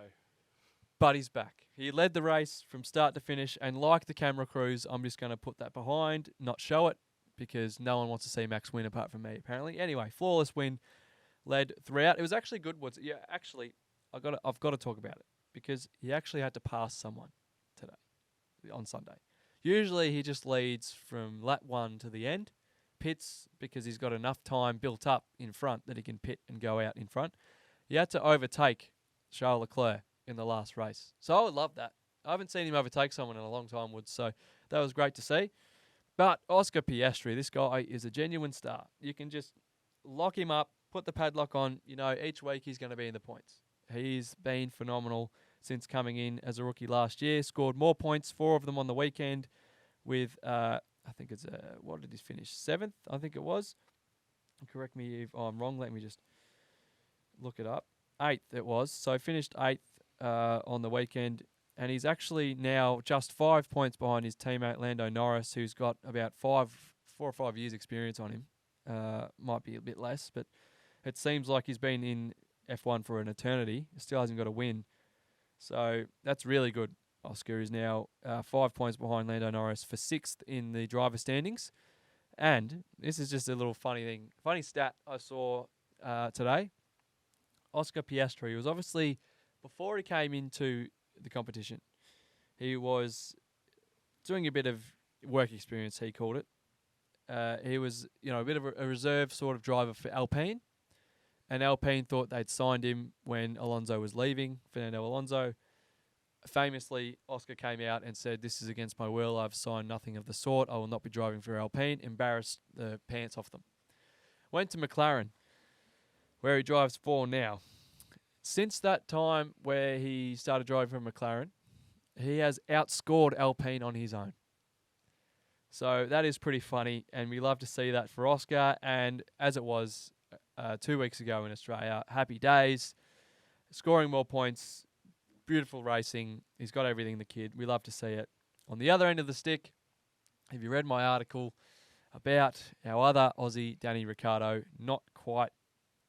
But he's back. He led the race from start to finish, and like the camera crews, I'm just going to put that behind, not show it, because no one wants to see Max win apart from me, apparently. Anyway, flawless win, led throughout. It was actually good, Woods. Yeah, actually, I've got to talk about it, because he actually had to pass someone today, on Sunday. Usually he just leads from lap 1 to the end, pits because he's got enough time built up in front that he can pit and go out in front. He had to overtake Charles Leclerc in the last race. So I would love that. I haven't seen him overtake someone in a long time, Woods, so that was great to see. But Oscar Piastri, this guy is a genuine star. You can just lock him up, put the padlock on. Each week he's going to be in the points. He's been phenomenal since coming in as a rookie last year. Scored more points, 4 of them on the weekend, with I think it's what did he finish? 7th, I think it was. Correct me if I'm wrong. Let me just look it up. 8th it was. So finished 8th on the weekend, and he's actually now just 5 points behind his teammate Lando Norris, who's got about 4 or 5 years experience on him. Might be a bit less, but it seems like he's been in F1 for an eternity. Still hasn't got a win. So that's really good. Oscar is now 5 points behind Lando Norris for 6th in the driver standings. And this is just a little funny stat I saw today. Oscar Piastri was obviously, before he came into the competition, he was doing a bit of work experience, he called it. He was, a bit of a reserve sort of driver for Alpine. And Alpine thought they'd signed him when Alonso was leaving, Fernando Alonso. Famously, Oscar came out and said, "This is against my will. I've signed nothing of the sort. I will not be driving for Alpine." Embarrassed the pants off them. Went to McLaren, where he drives for now. Since that time where he started driving for McLaren, he has outscored Alpine on his own. So that is pretty funny, and we love to see that for Oscar. And as it was 2 weeks ago in Australia, happy days, scoring more points. Beautiful racing. He's got everything, the kid. We love to see it. On the other end of the stick, have you read my article about our other Aussie, Danny Ricciardo, not quite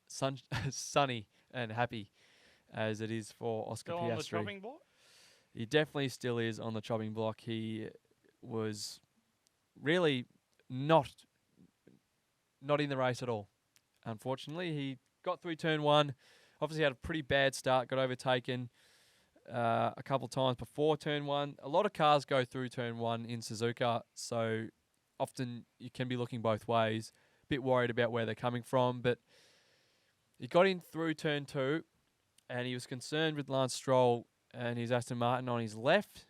sunny and happy as it is for Oscar Still on the Piastri. chopping block? He definitely still is on the chopping block. He was really not in the race at all. Unfortunately, he got through turn one. Obviously, had a pretty bad start. Got overtaken a couple times before turn one. A lot of cars go through turn one in Suzuka, so often you can be looking both ways. Bit worried about where they're coming from, but he got in through turn two, and he was concerned with Lance Stroll and his Aston Martin on his left,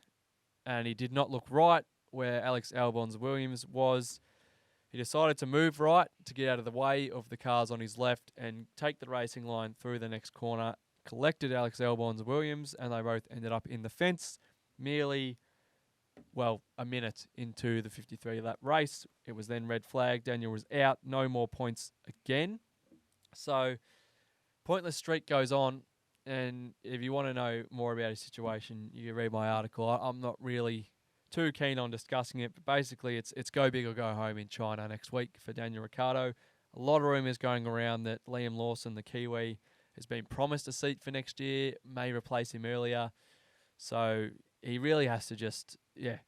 and he did not look right where Alex Albon's Williams was. He decided to move right to get out of the way of the cars on his left and take the racing line through the next corner, collected Alex Albon's Williams, and they both ended up in the fence merely, a minute into the 53-lap race. It was then red flag. Daniel was out. No more points again. So, pointless streak goes on, and if you want to know more about his situation, you can read my article. I'm not really too keen on discussing it, but basically it's go big or go home in China next week for Daniel Ricciardo. A lot of rumours going around that Liam Lawson, the Kiwi, has been promised a seat for next year, may replace him earlier. So he really has to just,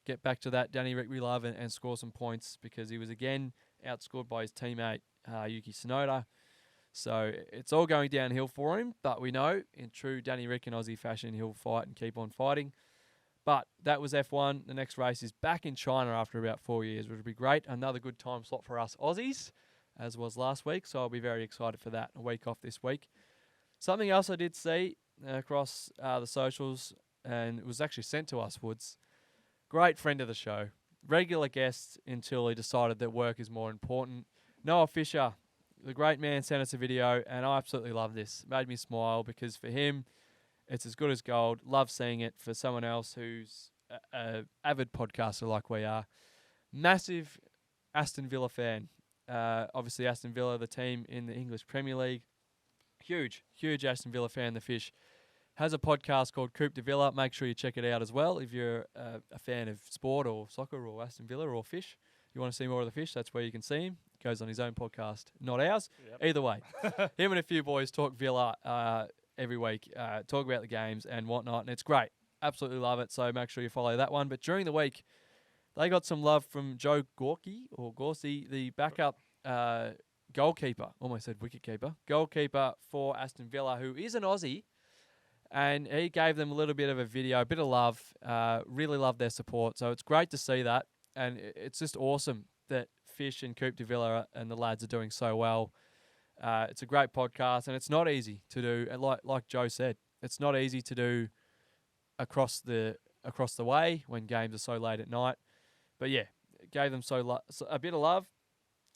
get back to that Danny Rick we love and score some points, because he was again outscored by his teammate Yuki Tsunoda. So it's all going downhill for him, but we know in true Danny Rick and Aussie fashion, he'll fight and keep on fighting. But that was F1. The next race is back in China after about 4 years, which would be great. Another good time slot for us Aussies, as was last week. So I'll be very excited for that. A week off this week. Something else I did see across the socials, and it was actually sent to us, Woods. Great friend of the show. Regular guest until he decided that work is more important. Noah Fisher, the great man, sent us a video, and I absolutely love this. It made me smile because for him, it's as good as gold. Love seeing it for someone else who's a avid podcaster like we are. Massive Aston Villa fan. Obviously, Aston Villa, the team in the English Premier League. Huge Aston Villa fan, the Fish. Has a podcast called Coupe de Villa. Make sure you check it out as well if you're a fan of sport or soccer or Aston Villa or Fish. You want to see more of the Fish, that's where you can see him. He goes on his own podcast, not ours. Yep. Either way, him and a few boys talk Villa every week, talk about the games and whatnot, and it's great. Absolutely love it, so make sure you follow that one. But during the week, they got some love from Joe Gorcy, the backup goalkeeper. Almost said wicketkeeper. Goalkeeper for Aston Villa, who is an Aussie, and he gave them a little bit of a video, a bit of love. Really love their support, so it's great to see that, and it's just awesome that Fish and Coupe de Villa and the lads are doing so well. It's a great podcast, and it's not easy to do. And like Joe said, it's not easy to do across the way when games are so late at night. But yeah, it gave them a bit of love,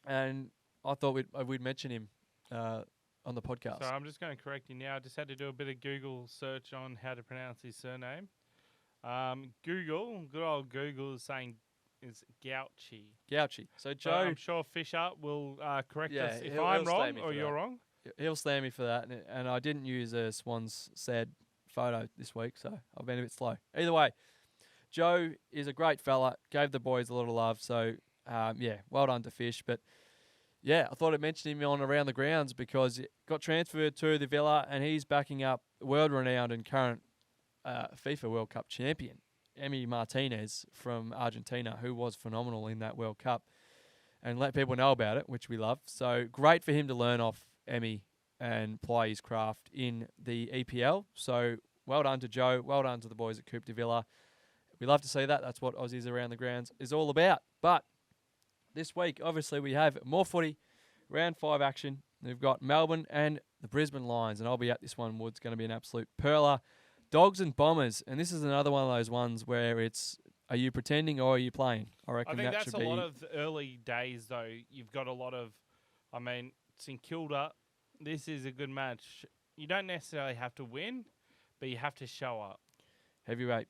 and I thought we'd mention him on the podcast. So I'm just going to correct you now. I just had to do a bit of Google search on how to pronounce his surname. Good old Google is saying is Gauchi. So Joe, I'm sure Fisher will correct us if he'll I'm wrong or for you're that. wrong. He'll slam me for that, and I didn't use a Swan's sad photo this week, so I've been a bit slow. Either way, Joe is a great fella, gave the boys a lot of love, so well done to Fish. But yeah, I thought I'd mention him on Around the Grounds because he got transferred to the Villa, and he's backing up world-renowned and current FIFA World Cup champion, Emi Martinez from Argentina, who was phenomenal in that World Cup, and let people know about it, which we love. So great for him to learn off Emi and play his craft in the EPL. So well done to Joe. Well done to the boys at Coupe de Villa. We love to see that. That's what Aussies Around the Grounds is all about. But this week, obviously, we have more footy, round 5 action. We've got Melbourne and the Brisbane Lions, and I'll be at this one, Wood's going to be an absolute perler. Dogs and Bombers, and this is another one of those ones where it's, are you pretending or are you playing? I think that's a lot of the early days, though. You've got a lot of, St Kilda, this is a good match. You don't necessarily have to win, but you have to show up. Heavyweight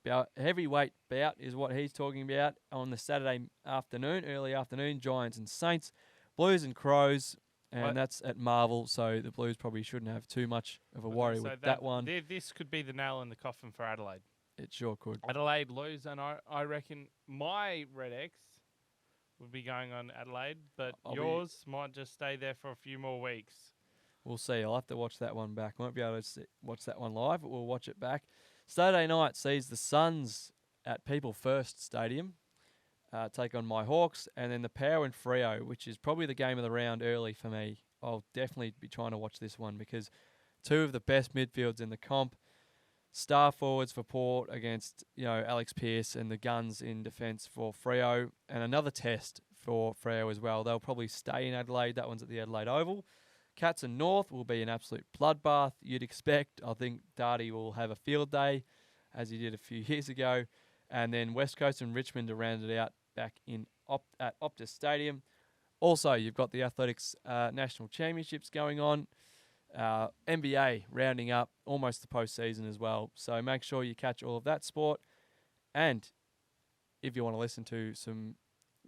bout is what he's talking about on the Saturday afternoon, early afternoon, Giants and Saints, Blues and Crows. And that's at Marvel, so the Blues probably shouldn't have too much of a worry with that one. This could be the nail in the coffin for Adelaide. It sure could. Adelaide lose, and I reckon my Red X would be going on Adelaide, but yours might just stay there for a few more weeks. We'll see. I'll have to watch that one back. Won't be able to watch that one live, but we'll watch it back. Saturday night sees the Suns at People First Stadium take on my Hawks, and then the Power and Freo, which is probably the game of the round early for me. I'll definitely be trying to watch this one because two of the best midfields in the comp, star forwards for Port against Alex Pearce, and the guns in defence for Freo, and another test for Freo as well. They'll probably stay in Adelaide. That one's at the Adelaide Oval. Cats and North will be an absolute bloodbath, you'd expect. I think Darty will have a field day, as he did a few years ago. And then West Coast and Richmond to round it out back in at Optus Stadium. Also, you've got the Athletics National Championships going on. NBA rounding up, almost the postseason as well. So make sure you catch all of that sport. And if you want to listen to some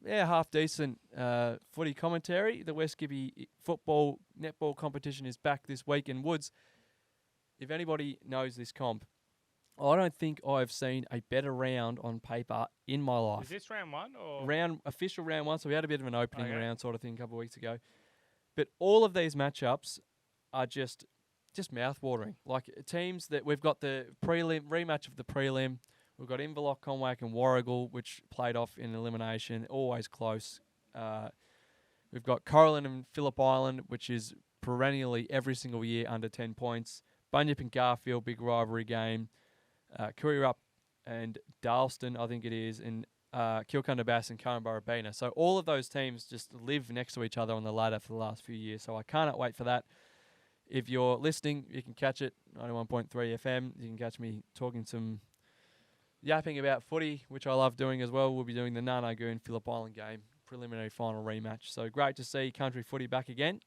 half-decent footy commentary, the West Gibby football netball competition is back this week in Woods. If anybody knows this comp, I don't think I've seen a better round on paper in my life. Is this round one or official round one? So we had a bit of an opening round sort of thing a couple of weeks ago. But all of these matchups are just mouth-watering. Like teams that we've got the rematch of the prelim. We've got Inverloch, Conwack and Warragul, which played off in elimination, always close. We've got Coralin and Phillip Island, which is perennially every single year under 10 points. Bunyip and Garfield, big rivalry game. Kurirup and Darlston, I think it is, and Kilcunda Bass and Curramborough-Bena. So all of those teams just live next to each other on the ladder for the last few years. So I cannot wait for that. If you're listening, you can catch it, 91.3 FM. You can catch me talking some yapping about footy, which I love doing as well. We'll be doing the Nanagoon Phillip Island game, preliminary final rematch. So great to see country footy back again.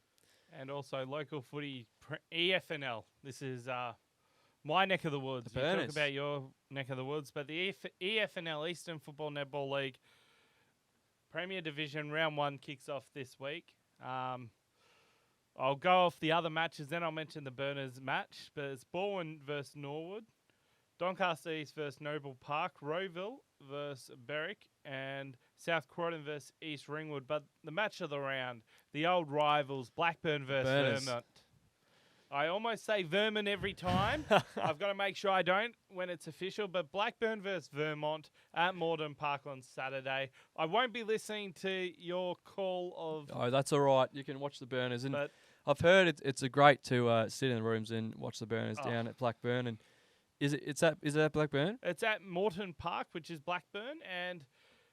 And also local footy, EFNL. This is my neck of the woods. You talk about your neck of the woods, but the EFNL, Eastern Football Netball League, Premier Division, round one kicks off this week. I'll go off the other matches, then I'll mention the Burners match. But it's Bowen versus Norwood, Doncaster East versus Noble Park, Rowville versus Berwick, and South Croydon versus East Ringwood. But the match of the round, the old rivals, Blackburn versus Vermont. I almost say Vermont every time. I've got to make sure I don't when it's official. But Blackburn versus Vermont at Morden Park on Saturday. I won't be listening to your call of... Oh, that's all right. You can watch the Burners. And I've heard it's a great to sit in the rooms and watch the Burners down at Blackburn. And is it at Blackburn? It's at Moreton Park, which is Blackburn, and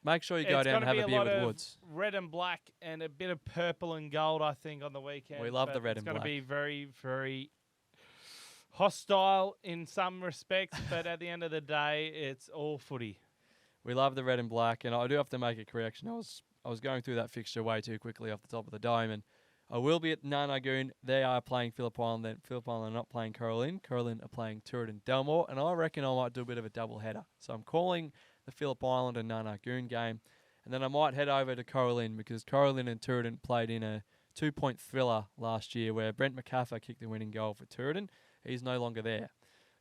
make sure you go down and have a beer with Woods. Red and black and a bit of purple and gold, I think, on the weekend. We love the red and black. It's going to be very, very hostile in some respects, but at the end of the day, it's all footy. We love the red and black, and I do have to make a correction. I was going through that fixture way too quickly off the top of the dome, and I will be at Nanagoon. They are playing Phillip Island. Then Phillip Island are not playing Coralin. Coralin are playing Tooradin Delmore, and I reckon I might do a bit of a double header. So I'm calling the Phillip Island and Nanagoon game, and then I might head over to Coralin because Coralin and Tooradin played in a 2-point thriller last year where Brent McCaffer kicked the winning goal for Tooradin. He's no longer there,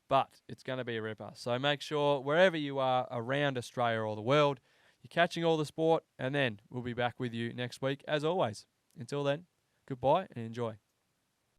but it's going to be a ripper. So make sure wherever you are around Australia or the world, you're catching all the sport, and then we'll be back with you next week as always. Until then, goodbye and enjoy.